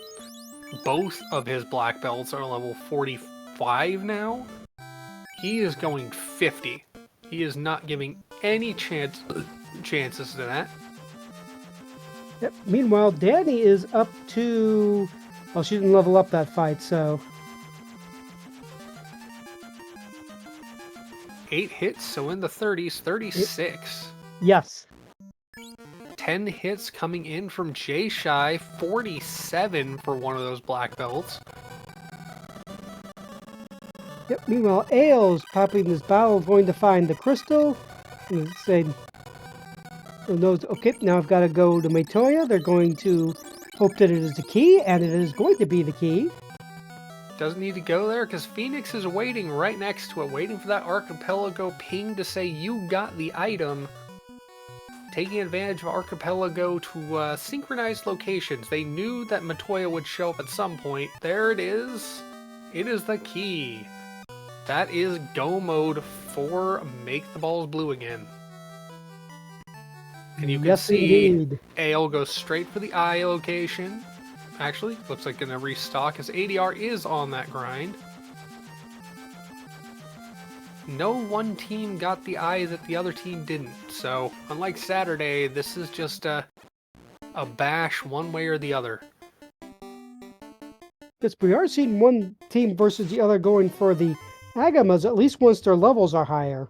Both of his black belts are level 45 now. He is going 50. He is not giving any chances to that. Yep. Meanwhile, Danny is up to... Well, she didn't level up that fight, so... 8 hits, so in the 30s, 36. Yes. 10 hits coming in from Jay Shy, 47 for one of those black belts. Yep. Meanwhile, Ao's popping his bottle, going to find the crystal. And saying, okay, now I've got to go to Matoya. They're going to hope that it is the key, and it is going to be the key. Doesn't need to go there because Phoenix is waiting right next to it, waiting for that Archipelago ping to say you got the item. Taking advantage of Archipelago to synchronize locations. They knew that Matoya would show up at some point. There it is. It is the key. That is go mode for Make the Balls Blue again. And you can see indeed. Ale goes straight for the eye location. Actually, looks like gonna restock as ADR is on that grind. No one team got the eye that the other team didn't. So, unlike Saturday, this is just a bash one way or the other. Yes, we are seeing one team versus the other going for the Agamas, at least once their levels are higher.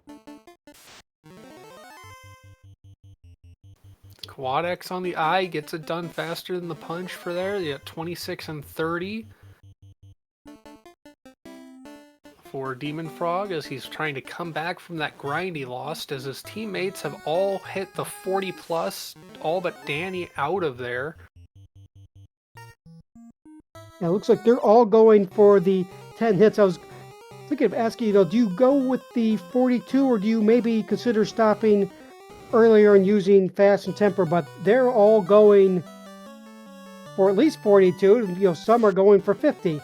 Quad X on the eye gets it done faster than the punch for there. You got 26 and 30 for Demon Frog as he's trying to come back from that grind he lost, as his teammates have all hit the 40 plus, all but Danny out of there. Yeah, it looks like they're all going for the 10 hits. I was thinking of asking you, do you go with the 42 or do you maybe consider stopping earlier and using Fast and Temper? But they're all going for at least 42. Some are going for 50.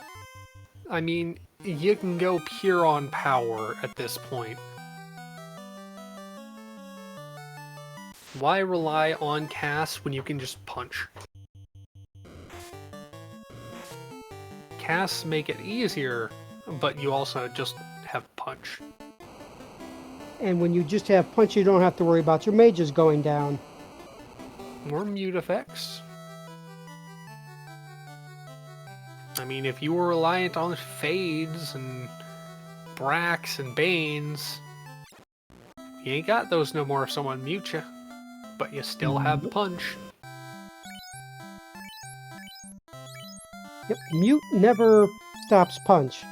I mean, you can go pure on power at this point. Why rely on cast when you can just punch? Casts make it easier, but you also just have punch. And when you just have punch, you don't have to worry about your mages going down. Or mute effects. I mean, if you were reliant on fades and bracks and banes, you ain't got those no more if someone mutes you. But you still have punch. Yep, mute never stops punch.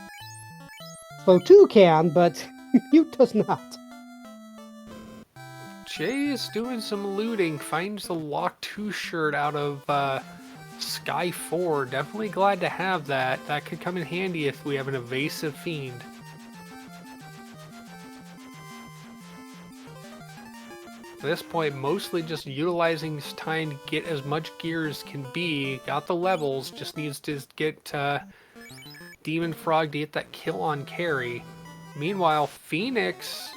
Slow 2 can, but mute does not. Jay is doing some looting, finds the Lock 2 shirt out of Sky 4. Definitely glad to have that. That could come in handy if we have an evasive fiend. At this point, mostly just utilizing this time to get as much gear as can be. Got the levels, just needs to get Demon Frog to get that kill on carry. Meanwhile, Phoenix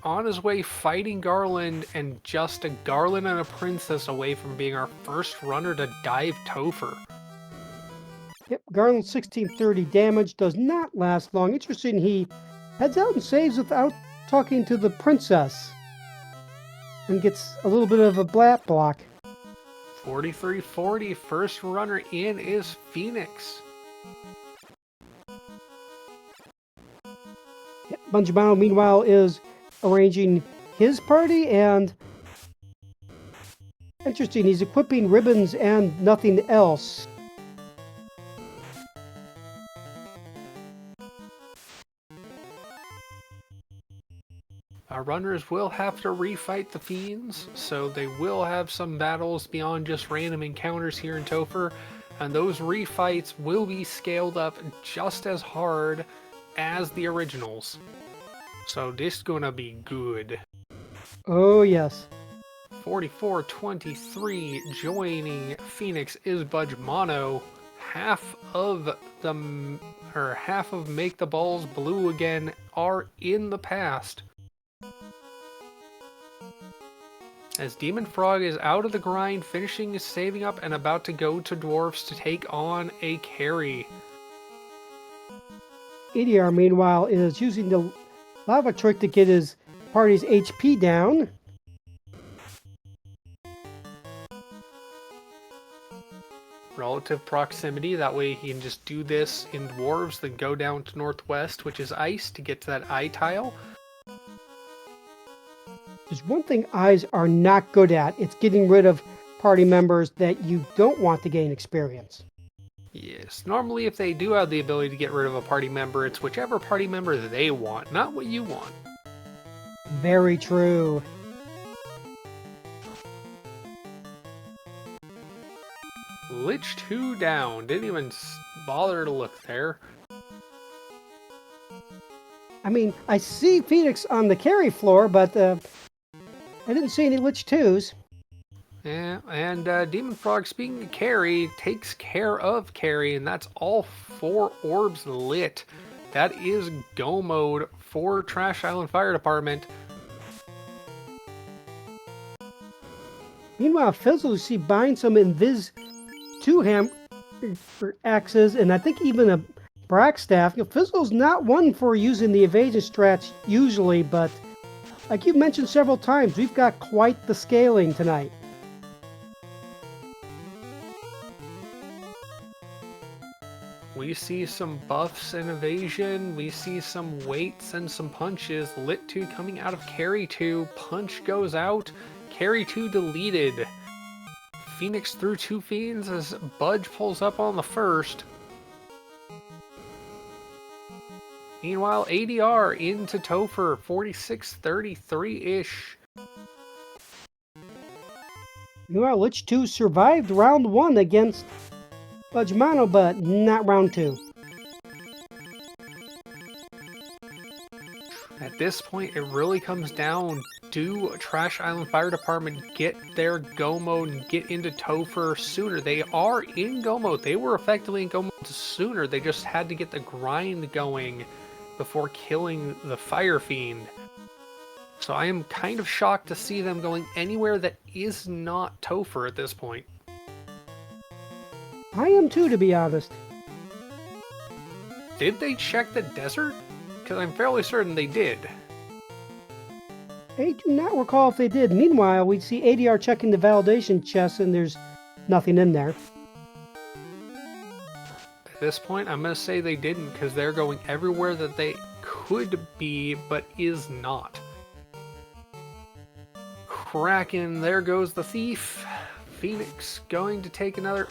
on his way fighting Garland, and just a Garland and a Princess away from being our first runner to dive Topher. Yep, Garland's 1630 damage does not last long. Interesting, he heads out and saves without talking to the Princess. And gets a little bit of a blat block. 4340, first runner in is Phoenix. Yep, Bunjimano, meanwhile, is arranging his party, and interesting, he's equipping ribbons and nothing else. Our runners will have to refight the fiends, so they will have some battles beyond just random encounters here in Topher, and those refights will be scaled up just as hard as the originals. So this is gonna be good. Oh, yes. 44-23 joining Phoenix is Budge Mono. Half of Make the Balls Blue Again are in the past. As Demon Frog is out of the grind, finishing his saving up and about to go to Dwarfs to take on a carry. ADR, meanwhile, is using the lava trick to get his party's HP down. Relative proximity, that way he can just do this in Dwarves, then go down to Northwest, which is Ice, to get to that eye tile. There's one thing eyes are not good at. It's getting rid of party members that you don't want to gain experience. Yes, normally if they do have the ability to get rid of a party member, it's whichever party member they want, not what you want. Very true. Lich 2 down, didn't even bother to look there. I mean, I see Phoenix on the carry floor, but I didn't see any Lich 2s. Yeah, and Demon Frog, speaking of carry, takes care of carry, and that's all 4 orbs lit. That is go mode for Trash Island Fire Department. Meanwhile, Fizzle, you see, buying some Invis 2 for axes, and I think even a Brack staff. Fizzle's not one for using the evasion strats usually, but like you've mentioned several times, we've got quite the scaling tonight. We see some buffs and evasion, we see some weights and some punches. Lit 2 coming out of carry 2, punch goes out, carry 2 deleted. Phoenix through 2 fiends as Budge pulls up on the first. Meanwhile, ADR into Topher, 46-33-ish. Meanwhile, Lich 2 survived round 1 against Budge Mono, but not round 2. At this point, it really comes down, do Trash Island Fire Department get their go mode and get into Topher sooner? They are in go mode. They were effectively in go mode sooner. They just had to get the grind going before killing the Fire Fiend. So I am kind of shocked to see them going anywhere that is not Topher at this point. I am too, to be honest. Did they check the desert? Because I'm fairly certain they did. I do not recall if they did. Meanwhile, we see ADR checking the validation chest, and there's nothing in there. At this point, I'm going to say they didn't, because they're going everywhere that they could be, but is not. Kraken, there goes the thief. Phoenix going to take another.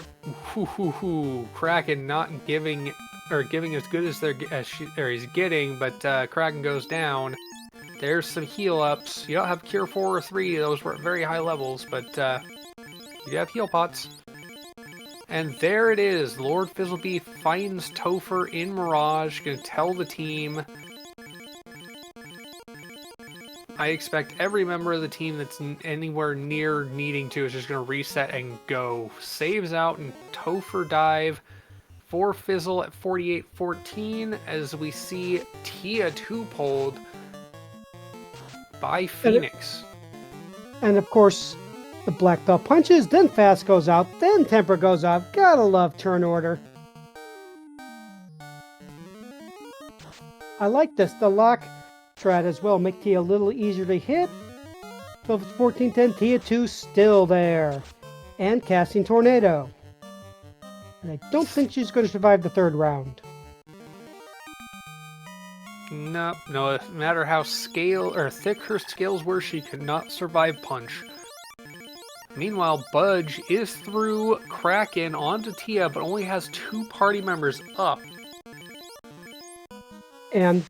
Kraken not giving as good as he's getting, but Kraken goes down. There's some heal ups. You don't have Cure 4 or 3; those were at very high levels, but you do have heal pots. And there it is. Lord Fizzlebee finds Topher in Mirage. Gonna tell the team. I expect every member of the team that's anywhere near needing to is just going to reset and go. Saves out and Topher dive for Fizzle at 48-14 as we see Tia 2 pulled by Phoenix. And of course, the black belt punches, then fast goes out, then temper goes out. Gotta love turn order. I like this. The lock strat as well make Tia a little easier to hit. 12 it's 14-10, Tia 2 still there. And casting Tornado. And I don't think she's going to survive the 3rd round. No, no matter how thick her scales were, she could not survive punch. Meanwhile, Budge is through Kraken onto Tia, but only has 2 party members up. And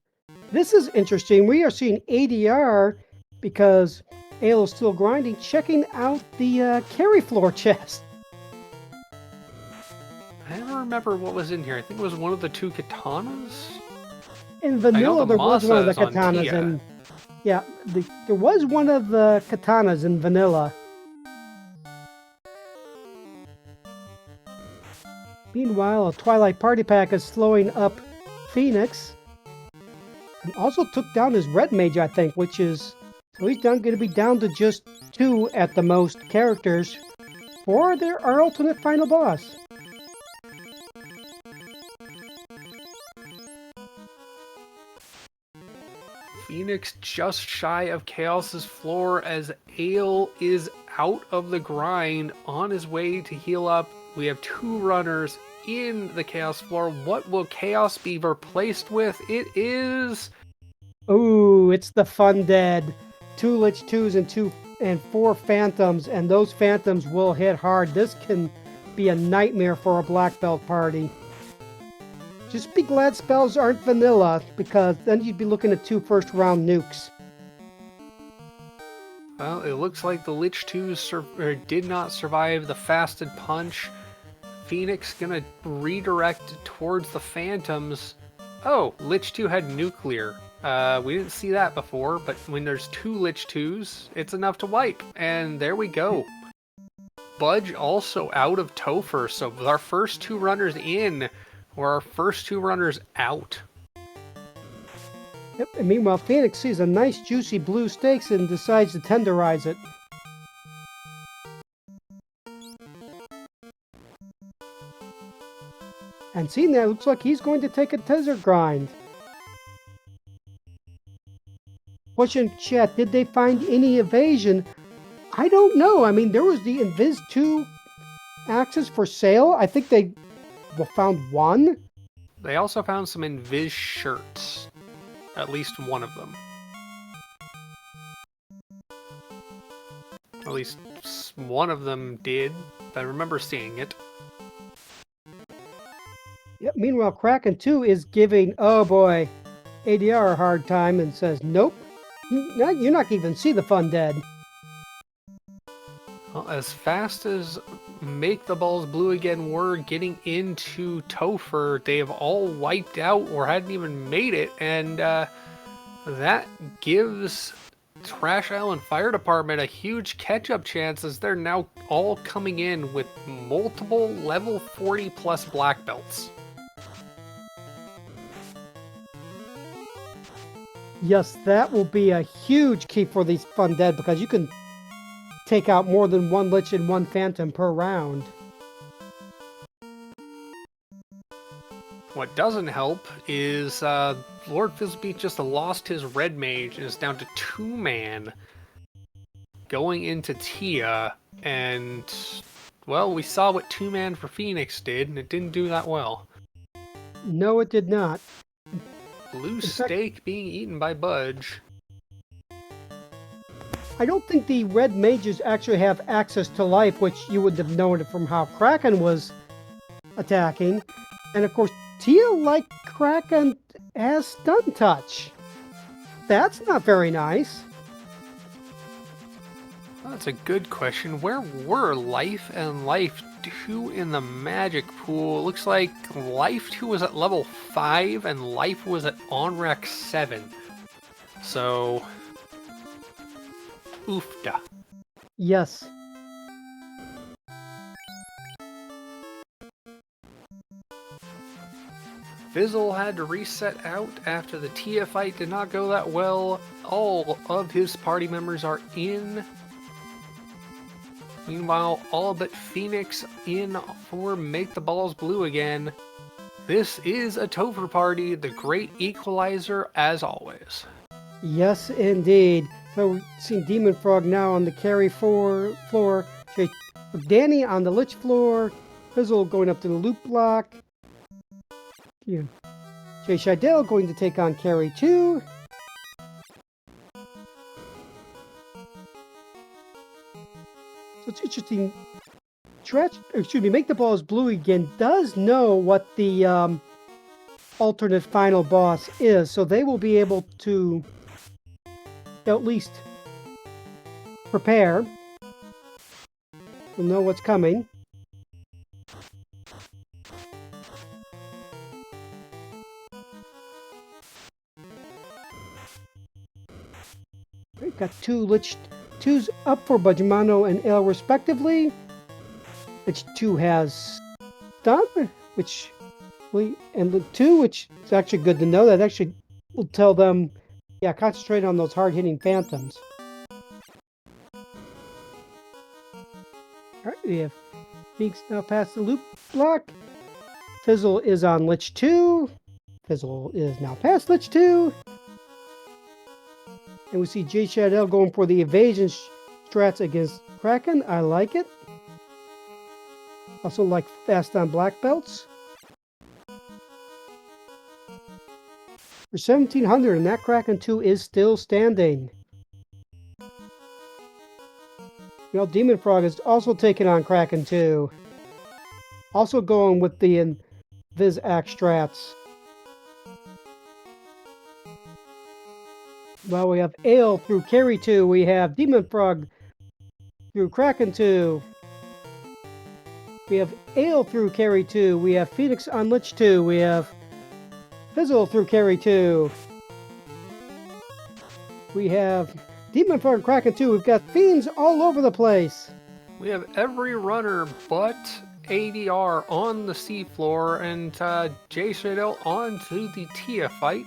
This is interesting. We are seeing ADR because Ale is still grinding, checking out the carry floor chest. I don't remember what was in here. I think it was one of the 2 katanas. In I know vanilla, the there was one of Masa the is on katanas, Tia. and yeah, there was one of the katanas in vanilla. Meanwhile, a Twilight Party Pack is slowing up Phoenix, and also took down his Red Mage, I think, which is so he's going to be down to just 2 at the most characters for our ultimate final boss. Phoenix just shy of Chaos's floor as Ale is out of the grind on his way to heal up. We have 2 runners in the Chaos floor. What will Chaos be replaced with? It is... Ooh, it's the Fun Dead. 2 Lich 2s and 4 Phantoms, and those Phantoms will hit hard. This can be a nightmare for a Black Belt party. Just be glad spells aren't vanilla, because then you'd be looking at 2 first-round nukes. Well, it looks like the Lich 2s did not survive the fasted punch. Phoenix gonna redirect towards the Phantoms. Oh, Lich 2 had nuclear. We didn't see that before, but when there's 2 Lich 2s, it's enough to wipe. And there we go. Budge also out of Topher, so our first 2 runners in were our first 2 runners out. Yep, and meanwhile, Phoenix sees a nice juicy blue steaks and decides to tenderize it. And seeing that, it looks like he's going to take a Tether grind. Question chat, did they find any evasion? I don't know. I mean, there was the Invis 2 axes for sale. I think they found one. They also found some Invis shirts. At least one of them. At least one of them did. I remember seeing it. Yep, meanwhile, Kraken 2 is giving, oh boy, ADR a hard time and says, nope, you're not even see the Fun Dead. Well, as fast as Make the Balls Blue again were getting into Topher, they have all wiped out or hadn't even made it, and that gives Trash Island Fire Department a huge catch-up chance as they're now all coming in with multiple level 40 plus black belts. Yes, that will be a huge key for these Fun Dead because you can take out more than 1 Lich and 1 Phantom per round. What doesn't help is Lord Fizzlebeat just lost his Red Mage and is down to 2-man going into Tia, and, well, we saw what 2-man for Phoenix did, and it didn't do that well. No, it did not. Blue steak being eaten by Budge. I don't think the Red Mages actually have access to life, which you would have known from how Kraken was attacking. And of course, Tia, like Kraken, has Stun Touch. That's not very nice. Well, that's a good question. Where were Life and Life 2 in the Magic Pool? It looks like Life 2 was at level 5 and Life was at Onrek 7. So... oofda. Yes. Fizzle had to reset out after the Tia fight did not go that well. All of his party members are in. Meanwhile, all but Phoenix in for Make the Balls Blue again. This is a Topher party, the great equalizer as always. Yes, indeed. So we're seeing Demon Frog now on the carry floor. Danny on the Lich floor. Fizzle going up to the loop block. Yeah. Jay Shidell going to take on carry 2. So it's interesting. Make the Balls Blue again does know what the alternate final boss is, so they will be able to at least prepare. They'll know what's coming. We've got two's up for Bajimano and Ale respectively. Lich 2 has stun, and Lich 2, which is actually good to know. That actually will tell them, yeah, concentrate on those hard-hitting phantoms. Alright, we have Phoenix now past the loop block. Fizzle is on Lich 2. Fizzle is now past Lich 2. And we see J Shadell going for the evasion strats against Kraken. I like it. Also like fast on black belts. For 1700, and that Kraken 2 is still standing. You know, Demon Frog is also taking on Kraken 2. Also going with the Invis Axe strats. Well, we have Ale through Carry 2. We have Demon Frog through Kraken 2. We have Ale through Carry 2. We have Phoenix on Lich 2. We have Fizzle through Carry 2. We have Demon Frog Kraken 2. We've got Fiends all over the place. We have every runner but ADR on the seafloor and J Shadell onto the Tia fight.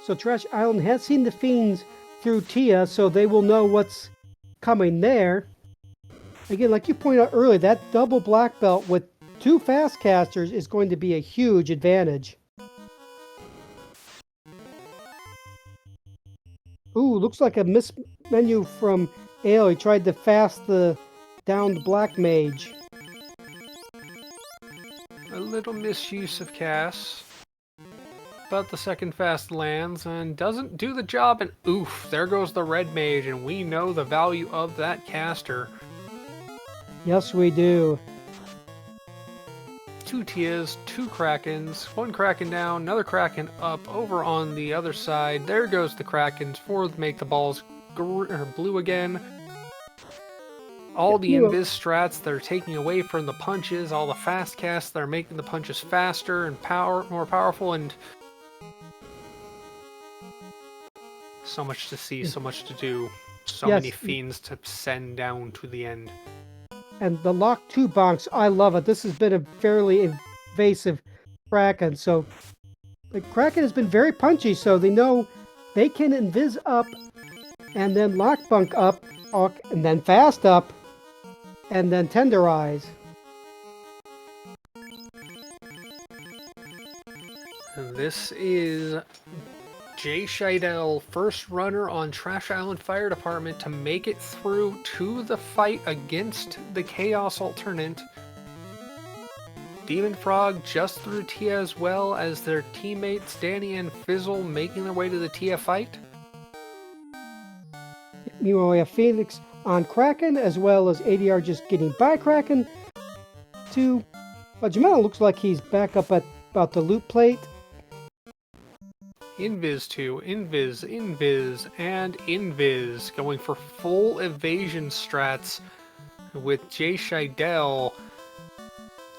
So Trash Island has seen the Fiends through Tia, so they will know what's coming there. Again, like you pointed out earlier, that double black belt with 2 fast casters is going to be a huge advantage. Ooh, looks like a miss menu from Ale. He tried to fast the downed black mage. A little misuse of Cass. But the second fast lands and doesn't do the job, and oof, there goes the red mage, and we know the value of that caster. Yes, we do. 2 Tias, 2 Krakens, 1 Kraken down, another Kraken up over on the other side. There goes the Krakens for make the balls blue again. All the invis strats that are taking away from the punches, all the fast casts that are making the punches faster and more powerful, and so much to see, so much to do, so many fiends to send down to the end. And the Lock 2 bonks, I love it. This has been a fairly invasive Kraken. So the Kraken has been very punchy, so they know they can invis up and then lock bunk up and then fast up and then tenderize. And this is J Shadell, first runner on Trash Island Fire Department to make it through to the fight against the Chaos Alternate. Demon Frog just through Tia as well as their teammates Danny and Fizzle making their way to the Tia fight. Meanwhile, we have Phoenix on Kraken as well as ADR just getting by Kraken. Jamel looks like he's back up at about the loot plate. Invis 2, Invis, and Invis, going for full evasion strats with J Shadell.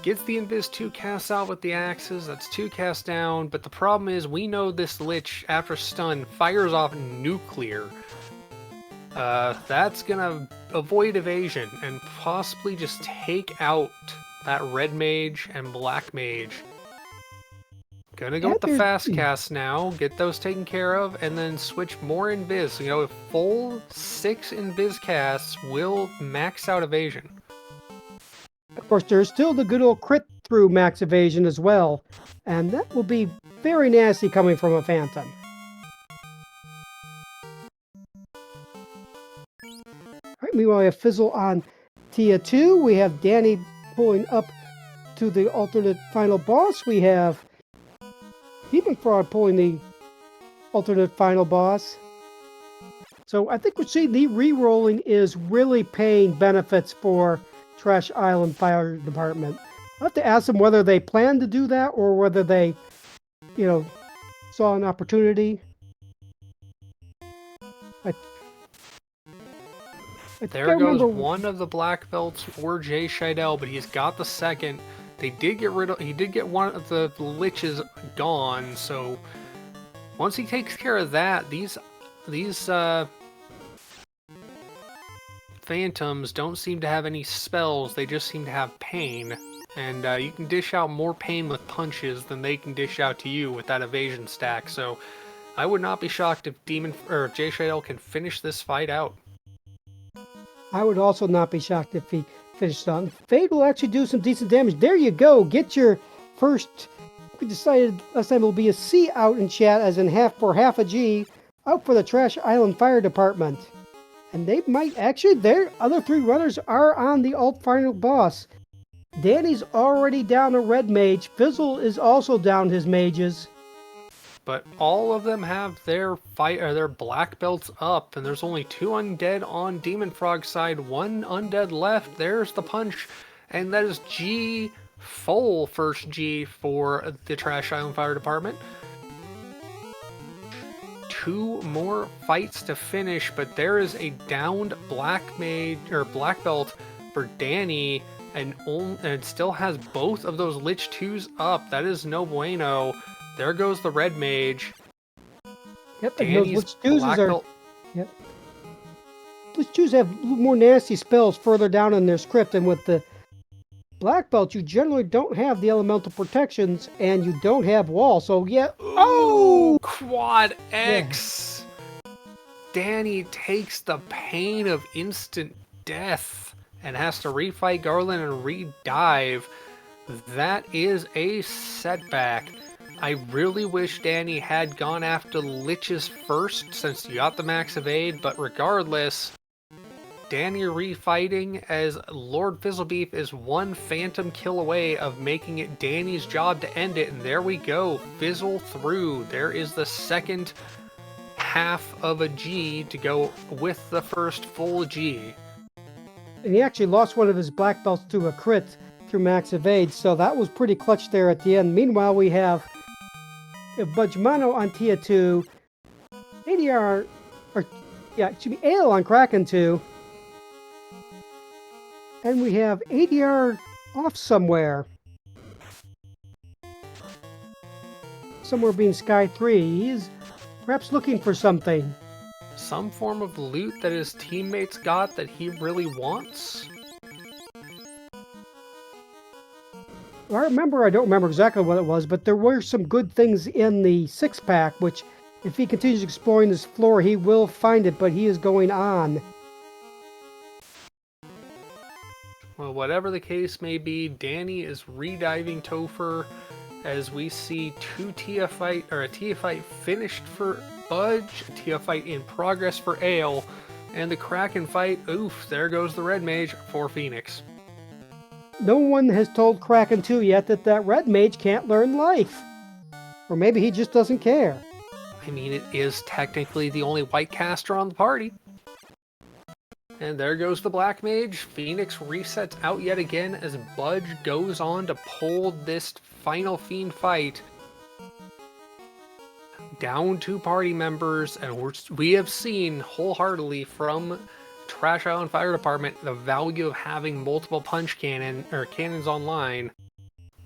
Gets the Invis 2 cast out with the axes, that's 2 cast down, but the problem is we know this Lich, after stun, fires off nuclear. That's gonna avoid evasion and possibly just take out that red mage and black mage. Gonna go with the fast cast now, get those taken care of, and then switch more invis. You know, a full 6 invis casts will max out evasion. Of course, there's still the good old crit through max evasion as well, and that will be very nasty coming from a Phantom. Alright, meanwhile, we have Fizzle on Tia 2. We have Danny pulling up to the alternate final boss. We have Demon Frog pulling the alternate final boss. So I think we're seeing the re-rolling is really paying benefits for Trash Island Fire Department. I'll have to ask them whether they plan to do that or whether they, saw an opportunity. I, I think I There goes remember. one of the black belts for Jay Scheidel, but he's got the second. He did get one of the liches gone, so once he takes care of that, these phantoms don't seem to have any spells, they just seem to have pain. And you can dish out more pain with punches than they can dish out to you with that evasion stack, so I would not be shocked if Jay Scheidel can finish this fight out. I would also not be shocked if he finished on. Fade will actually do some decent damage. There you go. Get your first. We decided last time it will be a C out in chat, as in half a G, out for the Trash Island Fire Department. And they might actually, their other 3 runners are on the alt final boss. Danny's already down a red mage. Fizzle is also down his mages. But all of them have their black belts up, and there's only 2 undead on Demon Frog's side, 1 undead left. There's the punch, and that is G, full first G for the Trash Island Fire Department. 2 more fights to finish, but there is a downed black belt for Danny, and it still has both of those Lich 2s up. That is no bueno. There goes the red mage. Yep, Danny's black belt. Yep. Lich 2s have more nasty spells further down in their script, and with the black belt, you generally don't have the elemental protections, and you don't have wall. So yeah. Oh, quad X. Yeah. Danny takes the pain of instant death and has to refight Garland and re-dive. That is a setback. I really wish Danny had gone after Liches first, since you got the max evade, but regardless, Danny refighting as Lord Fizzlebeef is 1 phantom kill away of making it Danny's job to end it, and there we go, Fizzle through. There is the second half of a G to go with the first full G. And he actually lost one of his black belts to a crit through max evade, so that was pretty clutch there at the end. Meanwhile, we have Budgemano on Tia 2, ADR, Ale on Kraken 2, and we have ADR off somewhere being Sky 3. He's perhaps looking for something. Some form of loot that his teammates got that he really wants? I don't remember exactly what it was, but there were some good things in the 6-pack, which, if he continues exploring this floor, he will find it, but he is going on. Well, whatever the case may be, Danny is rediving Topher as we see a Tia fight finished for Budge, a Tia fight in progress for Ale, and the Kraken fight, oof, there goes the red mage for Phoenix. No one has told Kraken 2 yet that red mage can't learn life. Or maybe he just doesn't care. I mean, it is technically the only white caster on the party. And there goes the black mage. Phoenix resets out yet again as Budge goes on to pull this final fiend fight. Down 2 party members, and we have seen wholeheartedly from Trash Island Fire Department the value of having multiple punch cannons online,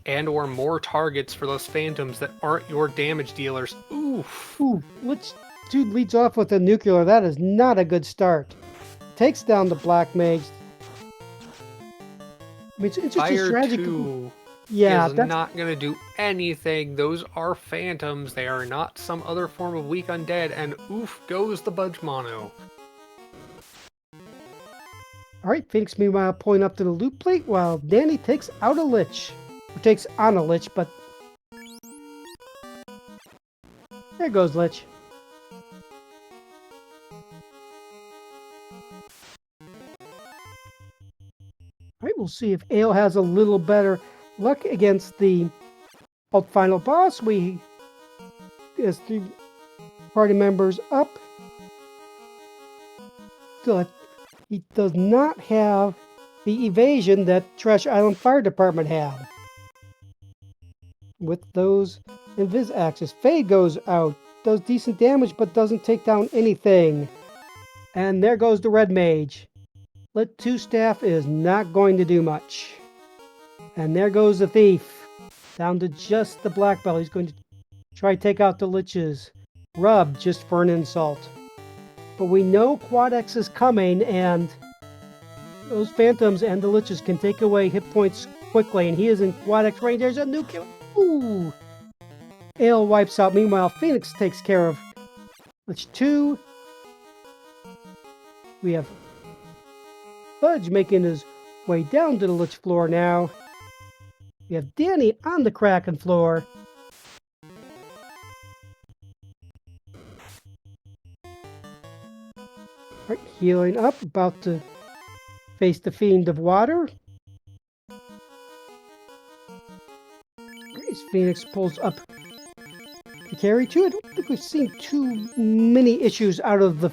and or more targets for those phantoms that aren't your damage dealers. Oof. Ooh, which dude leads off with a nuclear? That is not a good start. Takes down the black mage. I mean, it's just Fire a tragic. Is not going to do anything. Those are phantoms. They are not some other form of weak undead. And oof goes the Budge Mono. Alright, Phoenix meanwhile pulling up to the loot plate while Danny takes out a Lich. Or takes on a Lich, but... There goes Lich. Alright, we'll see if Ale has a little better luck against the alt final boss. We has 3 party members up. Still, he does not have the evasion that Trash Island Fire Department had. With those invis axes, Fade goes out, does decent damage but doesn't take down anything. And there goes the Red Mage. Lit 2 staff is not going to do much. And there goes the Thief. Down to just the Black Belt. He's going to try to take out the Liches. Rub just for an insult. But we know Quad X is coming, and those Phantoms and the Liches can take away hit points quickly, and he is in Quad X range. There's a new kill. Ooh! Ale wipes out. Meanwhile, Phoenix takes care of Lich 2. We have Fudge making his way down to the Lich floor now. We have Danny on the Kraken floor. Right, healing up, about to face the Fiend of Water. As Phoenix pulls up to carry 2. I don't think we've seen too many issues out of the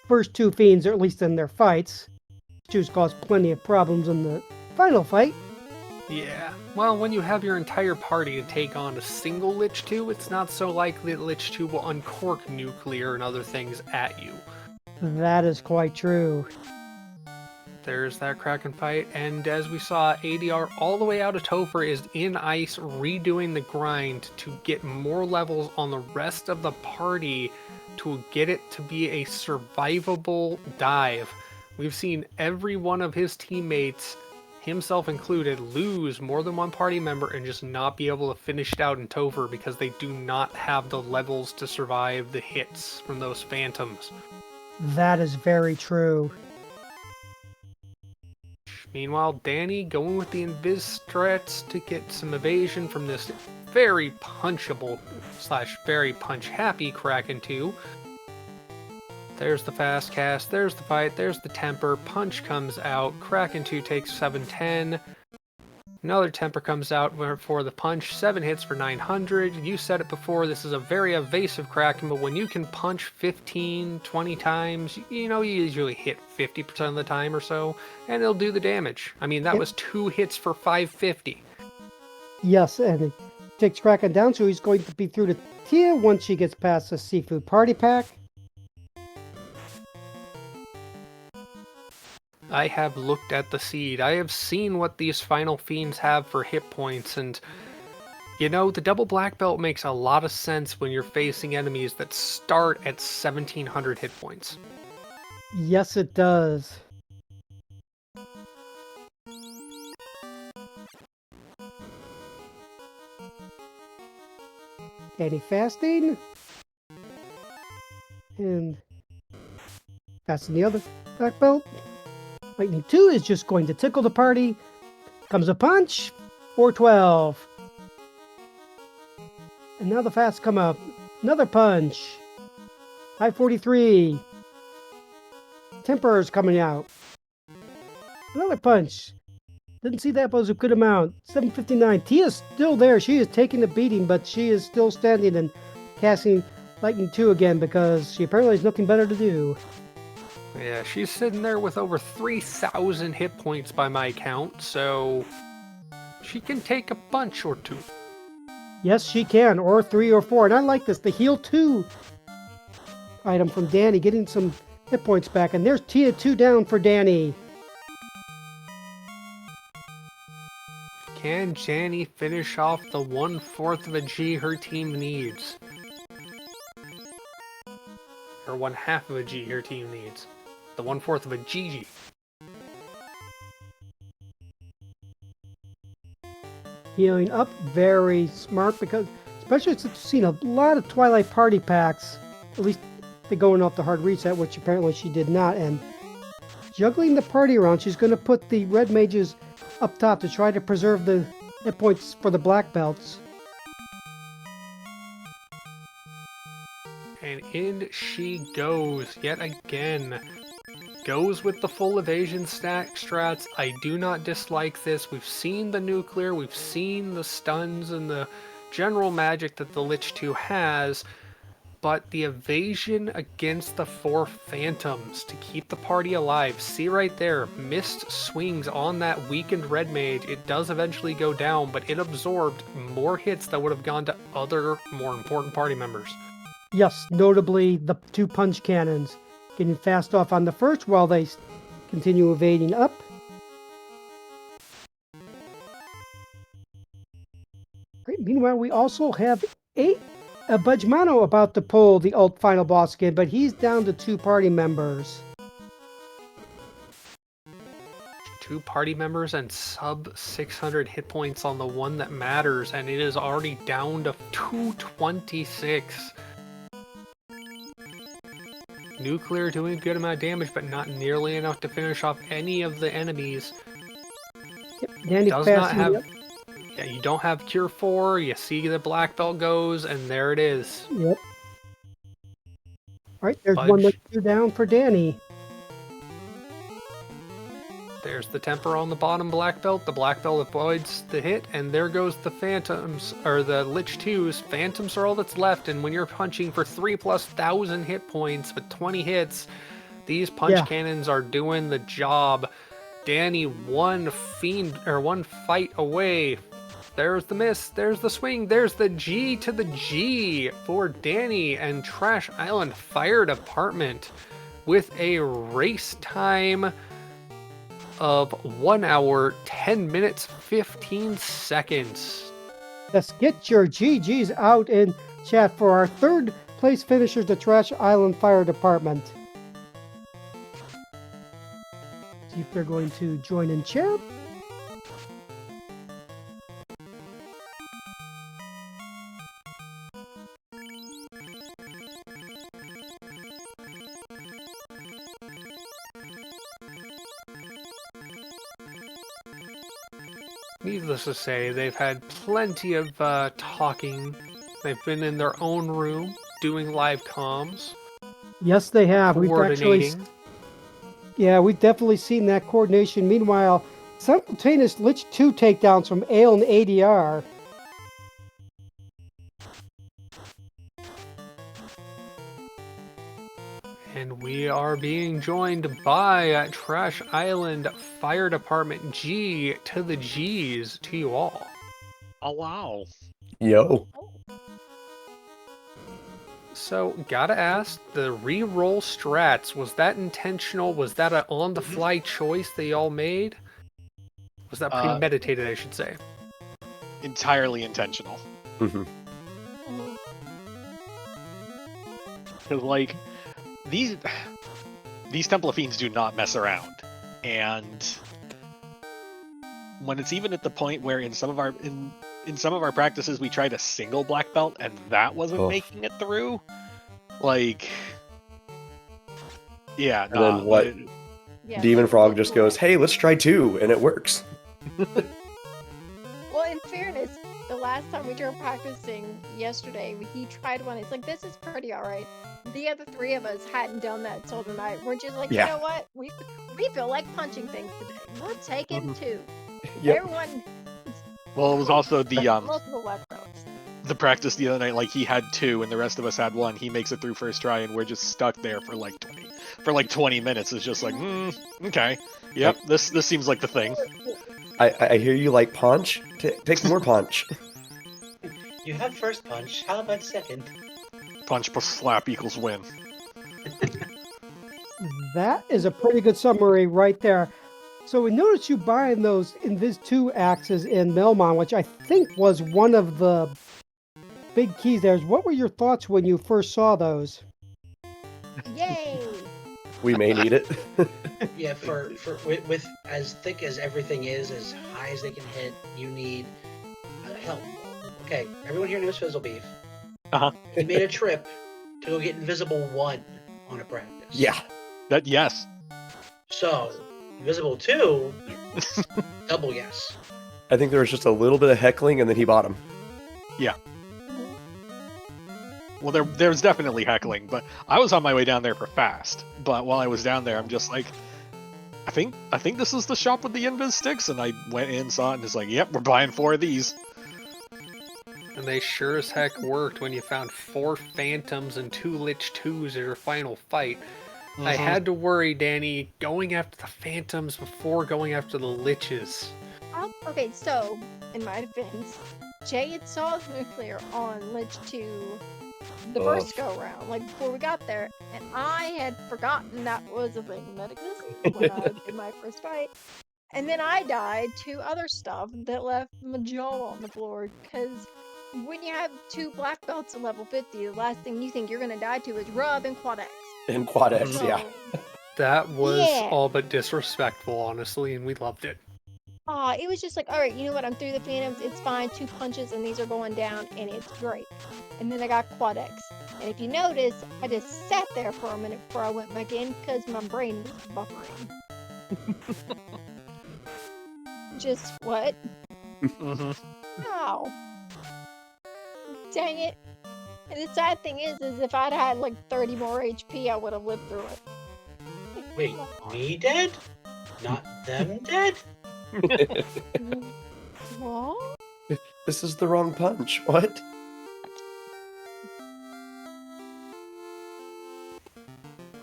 first 2 Fiends, or at least in their fights. 2's caused plenty of problems in the final fight. Yeah, well, when you have your entire party to take on a single Lich 2, it's not so likely that Lich 2 will uncork nuclear and other things at you. That is quite true. There's that Kraken fight, and as we saw, ADR all the way out of Topher is in ice redoing the grind to get more levels on the rest of the party to get it to be a survivable dive. We've seen every one of his teammates, himself included, lose more than one party member and just not be able to finish it out in Topher because they do not have the levels to survive the hits from those Phantoms. That is very true. Meanwhile, Danny going with the invis strats to get some evasion from this very punchable / very punch happy Kraken 2. There's the fast cast, there's the fight, there's the temper, punch comes out, Kraken 2 takes 710. Another temper comes out for the punch, 7 hits for 900. You said it before, this is a very evasive Kraken, but when you can punch 15, 20 times, you know, you usually hit 50% of the time or so, and it'll do the damage. I mean, that was 2 hits for 550. Yes, and it takes Kraken down, so he's going to be through to Tia once she gets past the Seafood Party Pack. I have looked at the seed. I have seen what these final fiends have for hit points, and you know, the double black belt makes a lot of sense when you're facing enemies that start at 1700 hit points. Yes, it does. Danny fasting. And fasting the other black belt. Lightning 2 is just going to tickle the party. Comes a punch. 412. And now the fasts come up. Another punch. 543. Temper's coming out. Another punch. Didn't see that was a good amount. 759. Tia's still there. She is taking the beating, but she is still standing and casting Lightning 2 again because she apparently has nothing better to do. Yeah, she's sitting there with over 3,000 hit points by my count, so she can take a punch or 2. Yes, she can, or 3 or 4. And I like this, the Heal 2 item from Danny, getting some hit points back. And there's Tia 2 down for Danny. Can Janny finish off the 1/4 of a G her team needs? Or 1/2 of a G her team needs. The 1/4 of a GG. Healing up, very smart, because especially since we've seen a lot of Twilight Party packs, at least they're going off the hard reset, which apparently she did not, and juggling the party around, she's going to put the red mages up top to try to preserve the hit points for the black belts. And in she goes yet again. Goes with the full evasion strats. I do not dislike this. We've seen the nuclear, we've seen the stuns and the general magic that the Lich 2 has. but the evasion against the 4 phantoms to keep the party alive. See right there, missed swings on that weakened red mage. It does eventually go down, but it absorbed more hits that would have gone to other more important party members. Yes, notably the 2 punch cannons getting fast off on the first while they continue evading up. Great. Meanwhile, we also have a Budgemano about to pull the ult final boss again, but he's down to 2 party members. 2 party members and sub 600 hit points on the one that matters, and it is already down to 226. Nuclear doing a good amount of damage, but not nearly enough to finish off any of the enemies. Yep, Danny Does not passing have. up. Yeah, you don't have Cure 4. You see the black belt goes, and there it is. Yep. All right, there's Fudge. one left down for Danny. There's the temper on the bottom black belt. The black belt avoids the hit, and there goes the phantoms, or the Lich 2s. Phantoms are all that's left, and when you're punching for 3,000+ hit points with 20 hits, these punch cannons are doing the job. Danny one fight away. There's the miss, there's the swing, there's the G to the G for Danny and Trash Island Fire Department with a race time of 1 hour, 10 minutes, 15 seconds. Let's get your GGs out in chat for our 3rd place finishers, the Trash Island Fire Department. See if they're going to join in chat. Needless to say, they've had plenty of talking. They've been in their own room doing live comms. Yes, they have. We've definitely seen that coordination. Meanwhile, simultaneous Lich 2 takedowns from Ale and ADR. And we are being joined by Trash Island Fire Department. G to the G's to you all. Oh, wow. Yo. So, gotta ask, the re-roll strats, was that intentional? Was that an on-the-fly choice they all made? Was that premeditated, I should say? Entirely intentional. Mm-hmm. Because, like, these Temple of Fiends do not mess around. And when it's even at the point where in some of our practices we tried a single black belt and that wasn't making it through, like, yeah. And then what? Demon Frog just goes, "Hey, let's try 2," and it works. Well, in fairness, the last time we were practicing yesterday, he tried one. It's like, this is pretty alright. The other 3 of us hadn't done that till tonight. We're just like, you know what? We feel like punching things today. We'll take him too. Yep. Everyone. Well, it was also the multiple black belts. The practice the other night. Like, he had 2 and the rest of us had 1. He makes it through first try, and we're just stuck there for like 20 minutes. It's just like, okay, yep, this seems like the thing. I hear you like punch. Take some more punch. You had first punch. How about second? Punch plus slap equals win. That is a pretty good summary right there. So we noticed you buying those Invis 2 axes in Melmon, which I think was one of the big keys there. What were your thoughts when you first saw those? Yay! We may need it. Yeah, with as thick as everything is, as high as they can hit, you need help. Okay, everyone here knows Fizzle Beef. He made a trip to go get Invisible 1 on a practice. Yeah. Yes. So, Invisible 2, double yes. I think there was just a little bit of heckling, and then he bought him. Yeah. Well, there's definitely heckling, but I was on my way down there for fast. But while I was down there, I'm just like, I think this is the shop with the Invis sticks, and I went in, saw it, and it's like, yep, we're buying 4 of these. And they sure as heck worked when you found 4 Phantoms and 2 Lich 2s as your final fight. I had to worry, Danny, going after the Phantoms before going after the Liches. Okay, so, in my defense, Jay had saw nuclear on Lich 2 the first go round, like before we got there, and I had forgotten that was a thing that existed when I did my first fight. And then I died to other stuff that left my jaw on the floor, because when you have 2 black belts at level 50, the last thing you think you're gonna die to is Rub and Quad X. In Quad X, So, yeah. That was Yeah. all but disrespectful, honestly, and we loved it. It was just like, all right, you know what? I'm through the Phantoms. It's fine. 2 punches and these are going down, and it's great. And then I got Quad X. And if you notice, I just sat there for a minute before I went back in because my brain was buffering. Just what? Ow. Dang it. And the sad thing is if I'd had like 30 more HP, I would have lived through it. Wait, me dead? Not them dead? What? This is the wrong punch. What?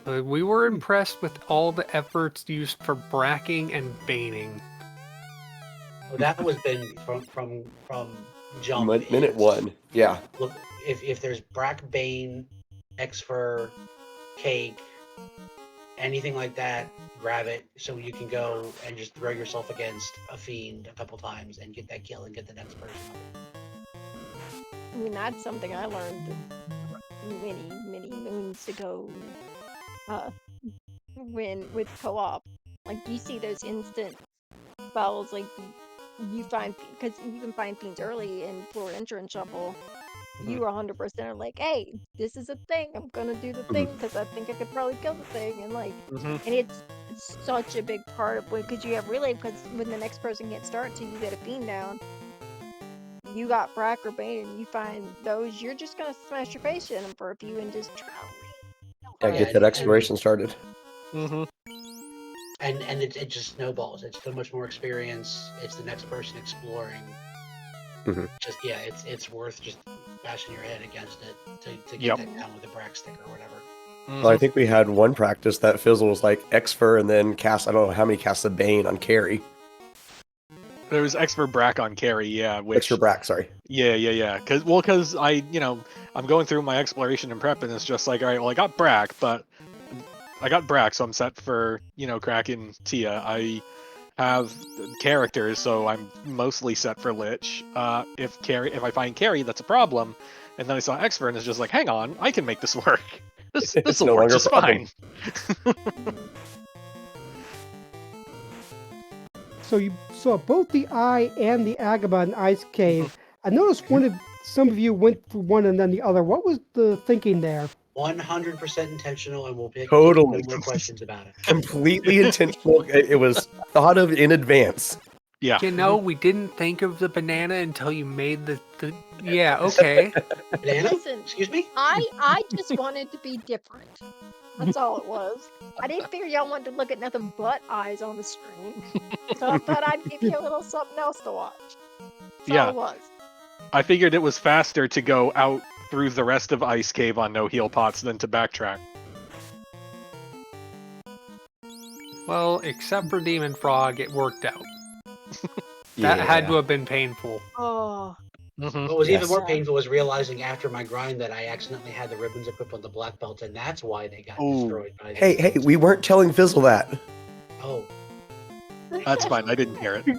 We were impressed with all the efforts used for bracking and baning. Well, that was been from jump. Minute 1. Yeah. Look, if there's Brack Bane, X-Fur, Cake, anything like that, grab it so you can go and just throw yourself against a fiend a couple times and get that kill and get the next person. I mean, that's something I learned many moons ago. When with co-op, like you see those instant spells, like you find, because you can find fiends early in Floor Entrance Shuffle. You 100% are like, hey, this is a thing. I'm gonna do the thing because I think I could probably kill the thing, and like, and it's such a big part of it because you have relay, because when the next person can't start till you get a fiend down, you got Brack or Bane, and you find those, you're just gonna smash your face in them for a few and just try. Yeah, get that exploration started. And it just snowballs. It's so much more experience. It's the next person exploring. Just it's worth just bashing your head against it to get that down with a Brack stick or whatever. Well, I think we had one practice that Fizzle was like X-Fur and then cast, I don't know how many casts of Bane on Carrie. There was X-Fur Brack on Carrie, yeah. X-Fur Brack, sorry. Yeah. Because I'm going through my exploration and prep, and it's just like, all right, well, I got Brack, so I'm set for, cracking Tia. I have characters, so I'm mostly set for Lich. If I find Carrie, that's a problem. And then I saw X-Fur, and it's just like, hang on, I can make this work. This will no work longer just a problem. fine. So you saw both the Eye and the Agaba in Ice Cave. I noticed some of you went for one and then the other. What was the thinking there? 100% intentional, and we'll pick Totally. no more questions about it. Completely intentional. It was thought of in advance. Yeah. We didn't think of the banana until you made the yeah, okay. Banana? Listen, Excuse me? I just wanted to be different. That's all it was. I didn't figure y'all wanted to look at nothing but eyes on the screen. So I thought I'd give you a little something else to watch. That's all it was. I figured it was faster to go out through the rest of Ice Cave on no heal pots than to backtrack. Well, except for Demon Frog, it worked out. That had to have been painful. Oh. What was even more painful was realizing after my grind that I accidentally had the ribbons equipped on the black belt, and that's why they got destroyed. By Hey, we weren't telling Fizzle that. Oh. That's fine, I didn't hear it.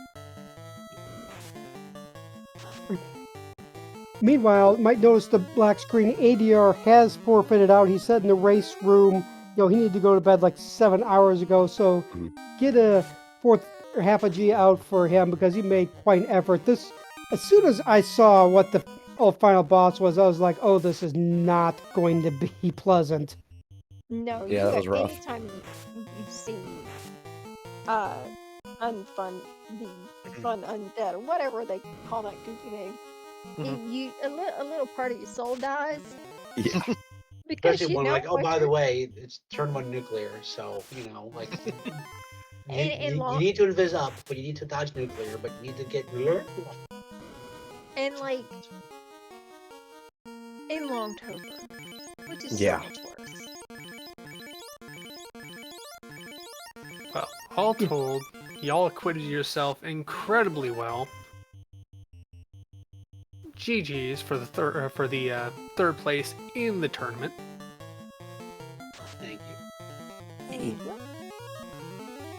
Meanwhile, you might notice the black screen. ADR has forfeited out. He said in the race room, he needed to go to bed like 7 hours ago. So get a fourth or half a G out for him because he made quite an effort. As soon as I saw what the final boss was, I was like, oh, this is not going to be pleasant. No, yeah, that was rough. Anytime you see unfun, the fun undead, or whatever they call that goofy name, a little part of your soul dies. Yeah. Because especially when like, by the way, it's turn 1 nuclear, so like you need to invis up, but you need to dodge nuclear, but you need to get and like wrong Topher, which is Yeah. so much worse. Well, all told, y'all acquitted yourself incredibly well. GG's for the third place in the tournament. Thank you.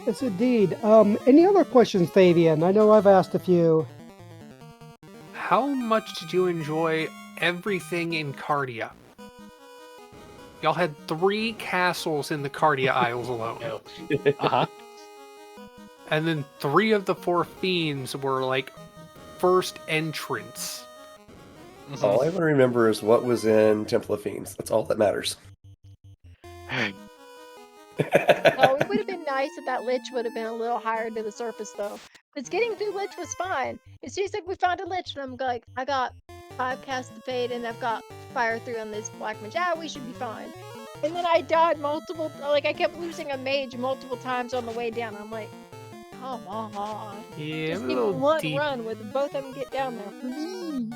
Yes, indeed. Any other questions, Fabian? I know I've asked a few. How much did you enjoy everything in Cardia? Y'all had 3 castles in the Cardia Isles alone. No. Uh-huh. And then 3 of the 4 fiends were like first entrance. All I want to remember is what was in Temple of Fiends. That's all that matters. Oh, it would have been nice if that lich would have been a little higher to the surface, though. Because getting through lich was fine. As soon as like we found a lich, and I'm like, I got 5 casts to fade, and I've got fire 3 on this black mage. Ah, we should be fine. And then I died multiple, like I kept losing a mage multiple times on the way down. I'm like, come on. Yeah, Just a give little me one deep. run with both of them get down there, please.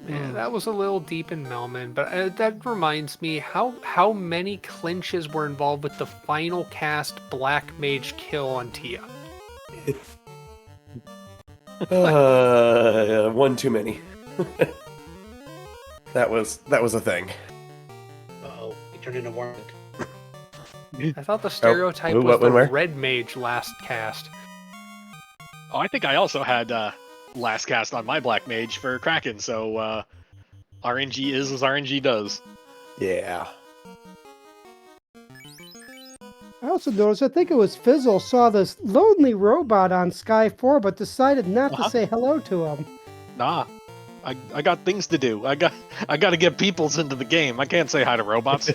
Yeah, that was a little deep in Melman, but that reminds me, how many clinches were involved with the final cast Black Mage kill on Tia? One too many. That was a thing. Uh-oh, he turned into Warwick. I thought the stereotype who, was what, the when, where? Red Mage last cast. Oh, I think I also had last cast on my Black Mage for Kraken, so RNG is as RNG does. Yeah. I also noticed, I think it was Fizzle, saw this lonely robot on Sky 4, but decided not to say hello to him. Nah, I got things to do. I got to get peoples into the game. I can't say hi to robots.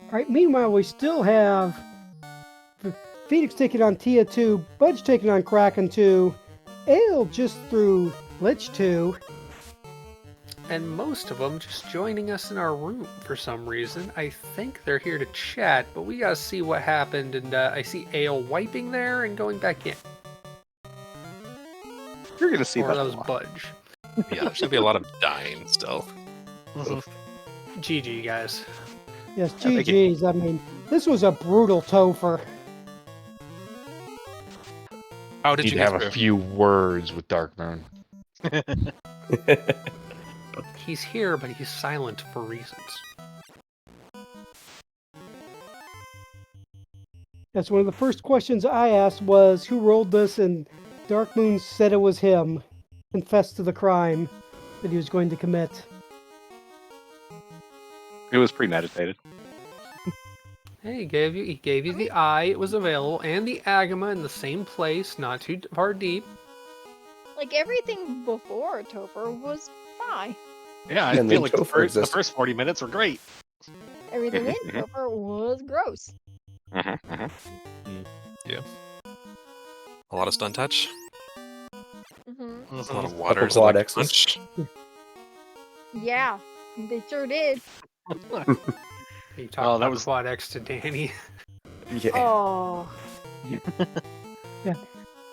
All right, meanwhile, we still have Phoenix taking on Tia 2, Budge taking on Kraken 2, Ale just through Lich 2. And most of them just joining us in our room for some reason. I think they're here to chat, but we gotta see what happened. And I see Ale wiping there and going back in. You're gonna see Or that. that a was lot. Budge. Yeah, there's gonna be a lot of dying still. GG, guys. Yes, I think GG's. I mean, this was a brutal Topher. How did You'd you have get a through? few words with Dark Moon. He's here, but he's silent for reasons. That's one of the first questions I asked was, who rolled this? And Dark Moon said it was him. Confessed to the crime that he was going to commit. It was premeditated. Hey, he gave you the eye, it was available, and the Agama in the same place, not too far deep. Like everything before Topher was fine. Yeah, I And feel then like Topher the exists. first 40 minutes were great. Everything in Mhm. Topher was gross. Yeah. A lot of stun touch. Hmm A lot of Couple waters quad like X's. punch. Yeah, they sure did. You talked Oh, that about was- Quad X to Danny. Yeah. Oh,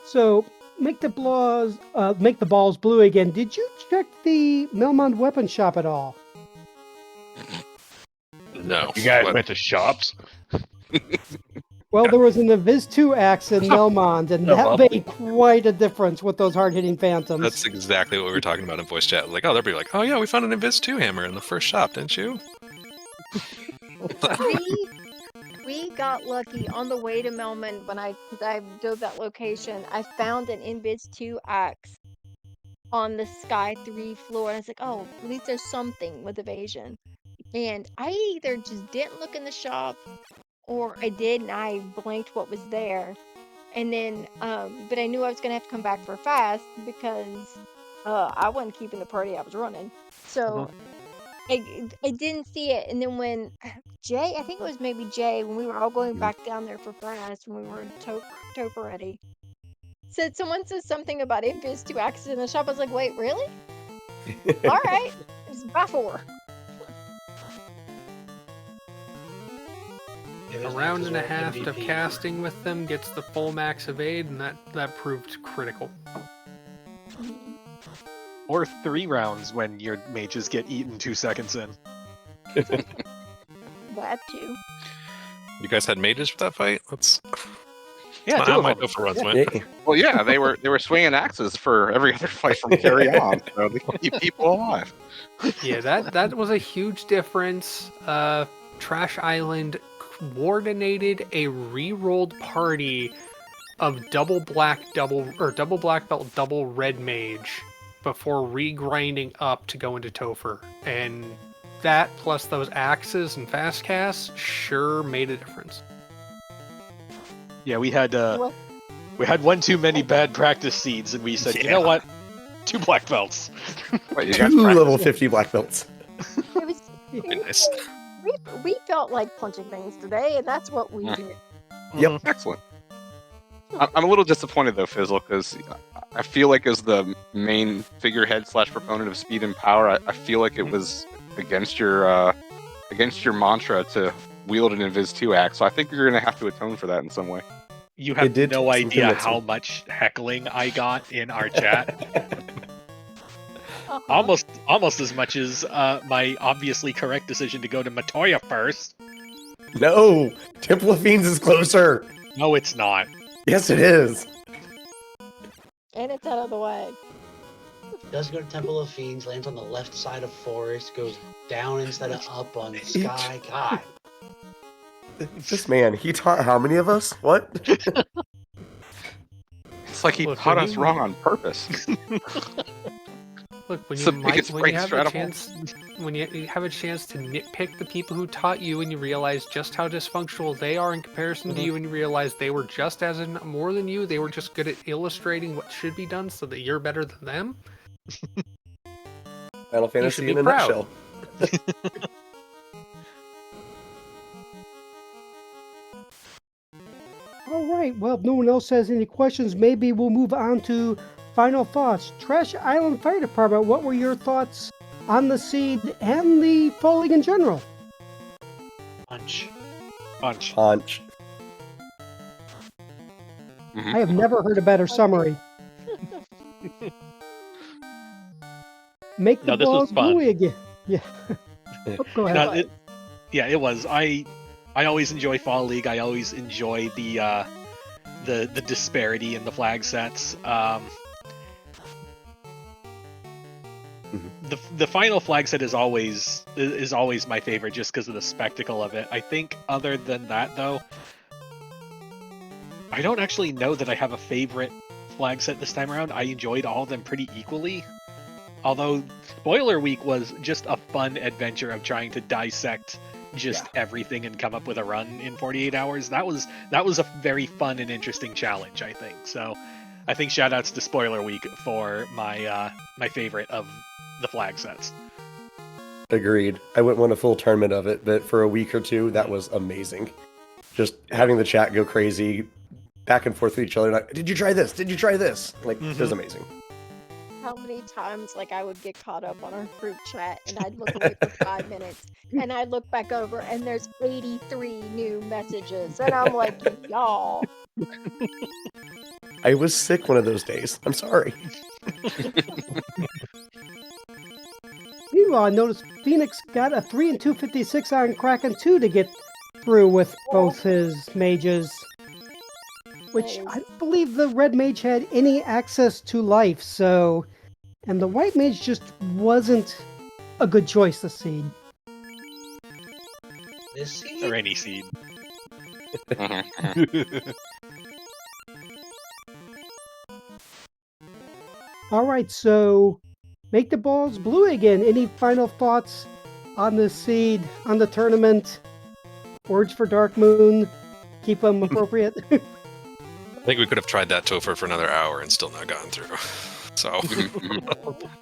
So make the balls blue again. Did you check the Melmond weapon shop at all? No. You guys What? went to shops? Well, there was an Aviz 2 axe in Melmond, and Oh, that lovely. made quite a difference with those hard-hitting phantoms. That's exactly what we were talking about in voice chat. Like, oh, they'll be like, oh yeah, we found an Invis 2 hammer in the first shop, didn't you? we got lucky on the way to Melman when I dove that location. I found an Invis 2 axe on the Sky 3 floor, and I was like, oh, at least there's something with evasion. And I either just didn't look in the shop, or I did and I blanked what was there. And then, but I knew I was gonna have to come back for fast because I wasn't keeping the party I was running. So I didn't see it. And then when Jay, I think it was maybe Jay, when we were all going back down there for fast, when we were in Topher ready, someone said something about Invis 2 axes in the shop. I was like, wait, really? All right, it's by 4. Yeah, Give A his round matches and a were half of MVP. casting with them gets the full max evade, and that proved critical. Or 3 rounds when your mages get eaten 2 seconds in. That too. You guys had mages for that fight? That's Yeah, not 2 how of my them. Topher runs Yeah. went. Well, yeah, they were swinging axes for every other fight from Carry On, so they keep people alive. Yeah, that was a huge difference. Trash Island coordinated a re-rolled party of double black belt, double red mage before re-grinding up to go into Topher. And that plus those axes and fast casts sure made a difference. Yeah, we had What? one too many bad practice seeds, and we said, you know what? 2 black belts. What, you guys 2 practice? level 50 black belts. It was. Very nice. We felt like punching things today, and that's what we did. Yep. Excellent. I'm a little disappointed though, Fizzle, because I feel like as the main figurehead / proponent of speed and power, I feel like it was against your mantra to wield an Invis 2 axe. So I think you're gonna have to atone for that in some way. You It have did no take some idea convincing. how much heckling I got in our chat. Uh-huh. Almost as much as my obviously correct decision to go to Matoya first. No! Temple of Fiends is closer! No, it's not. Yes, it is. And it's out of the way. Does go to Temple of Fiends, lands on the left side of Forest, goes down instead of up on Sky. God. This man, he taught how many of us? What? It's like he Look, taught when us you- wrong on purpose. Look, when It's you the biggest when you brain have a straddle. chance, when you have a chance to nitpick the people who taught you, and you realize just how dysfunctional they are in comparison to you, and you realize they were just as in more than you, they were just good at illustrating what should be done, so that you're better than them. Final should Fantasy be in a proud. nutshell. All right. Well, if no one else has any questions, maybe we'll move on to final thoughts. Trash Island Fire Department, what were your thoughts on the seed and the Fall League in general? Punch. Punch. Punch. Mhm. I have never heard a better summary. Make the No, this was balls fun. bluey again. Yeah. Oh, go ahead. No, it was. I always enjoy Fall League. I always enjoy the disparity in the flag sets. The final flag set is always my favorite just because of the spectacle of it. I think other than that though, I don't actually know that I have a favorite flag set this time around. I enjoyed all of them pretty equally. Although Spoiler Week was just a fun adventure of trying to dissect just everything and come up with a run in 48 hours. That was a very fun and interesting challenge, I think. So I think shoutouts to Spoiler Week for my my favorite of the flag sets. Agreed. I wouldn't want a full tournament of it, but for a week or two, that was amazing. Just having the chat go crazy, back and forth with each other, like, did you try this? Did you try this? Like, it was amazing. How many times like I would get caught up on our group chat and I'd look away for 5 minutes and I'd look back over and there's 83 new messages and I'm like, y'all. I was sick one of those days. I'm sorry. Meanwhile, I noticed Phoenix got a 3 and 256 on Kraken 2 to get through with both his mages. Which I don't believe the red mage had any access to life, so... And the white mage just wasn't a good choice to seed. This seed? Or any seed. Alright, so... Make the balls blue again. Any final thoughts on the seed, on the tournament? Words for Dark Moon? Keep them appropriate? I think we could have tried that Topher for another hour and still not gotten through. So,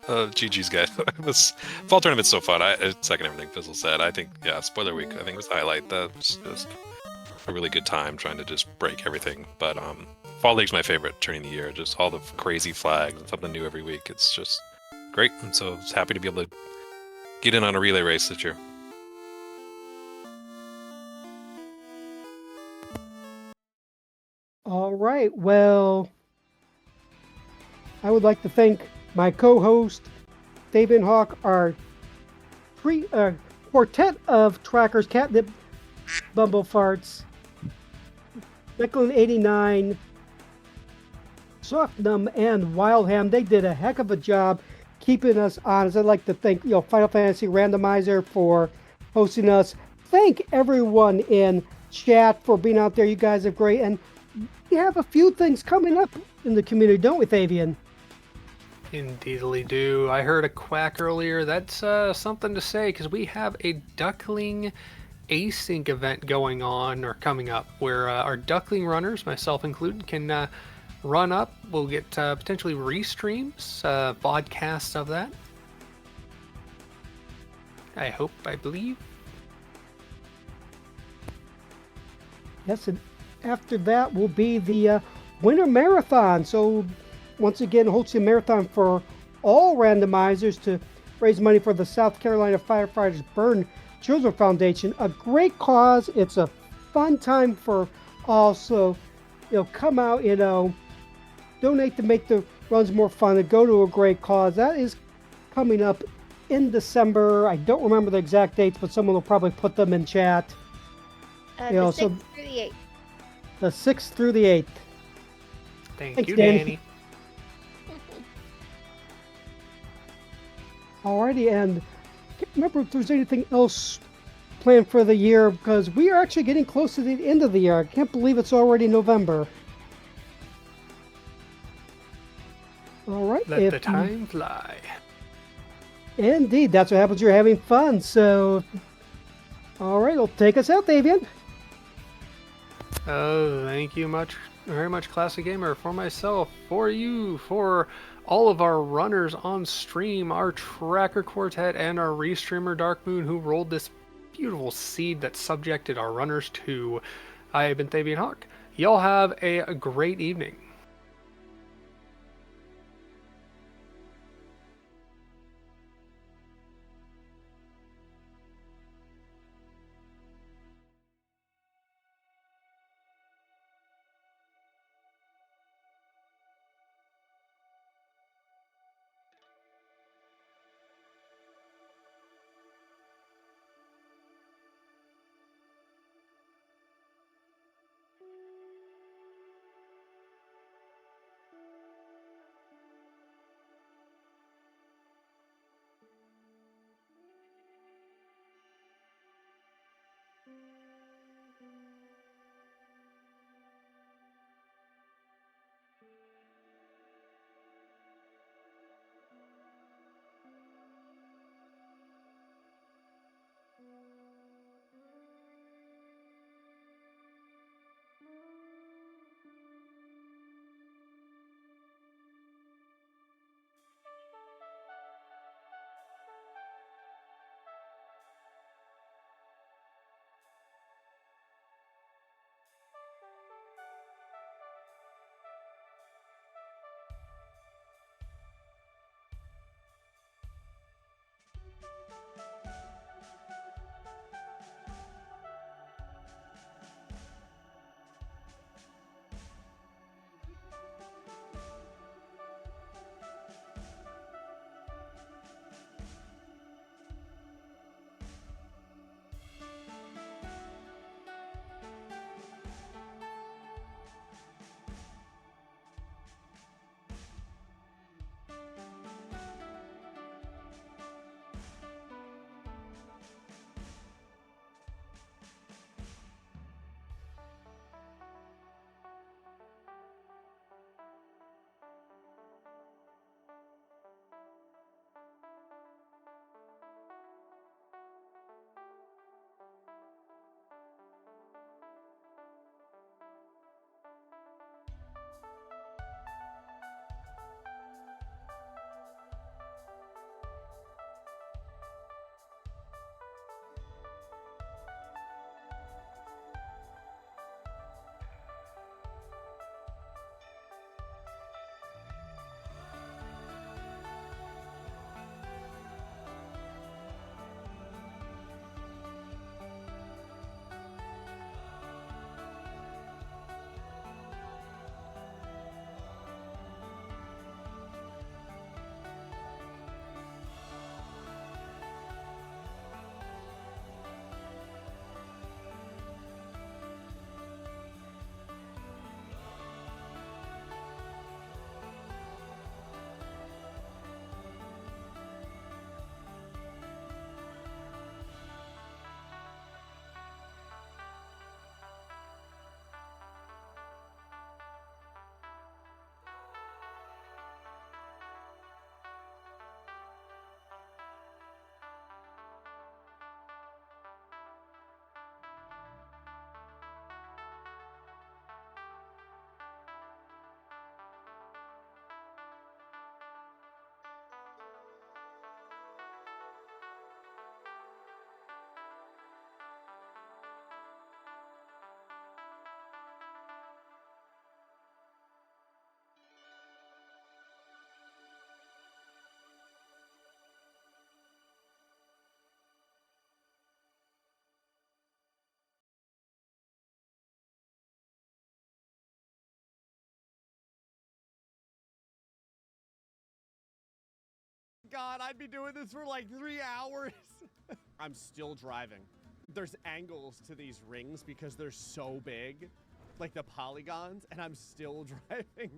GG's guys. This fall tournament's so fun. I second everything Fizzle said. I think, Spoiler Week, I think was the highlight. That was just a really good time trying to just break everything. But Fall League's my favorite during the year. Just all the crazy flags and something new every week. It's just great. And so I was happy to be able to get in on a relay race this year. All right. Well, I would like to thank my co-host, David Hawk, our quartet of trackers, Catnip, Bumblefarts, Mecklin89, Softnum, and Wildham. They did a heck of a job keeping us honest. I'd like to thank Final Fantasy Randomizer for hosting us. Thank everyone in chat for being out there. You guys are great, and we have a few things coming up in the community, don't we, Fabian? Indeedly do. I heard a quack earlier. That's something to say because we have a Duckling async event going on or coming up where our Duckling runners, myself included, can run up. We'll get potentially restreams, podcasts of that. I believe. Yes, and after that will be the Winter Marathon. So, once again, hosting a marathon for all randomizers to raise money for the South Carolina Firefighters Burn Children Foundation. A great cause. It's a fun time for all. So, come out, donate to make the runs more fun and go to a great cause. That is coming up in December. I don't remember the exact dates, but someone will probably put them in chat. The 6th through the 8th. The 6th through the 8th. Thanks, you, Danny. Alrighty, and I can't remember if there's anything else planned for the year because we are actually getting close to the end of the year. I can't believe it's already November. Alright. Let the time fly. Indeed, that's what happens when you're having fun. So, alright, well, take us out, Davian. Oh, thank you very much, Classic Gamer, for myself, for you, for all of our runners on stream, our tracker quartet, and our restreamer Dark Moon, who rolled this beautiful seed that subjected our runners to. I have been Thabian Hawk. Y'all have a great evening. god, I'd be doing this for like 3 hours. I'm still driving. There's angles to these rings because they're so big, like the polygons, and I'm still driving.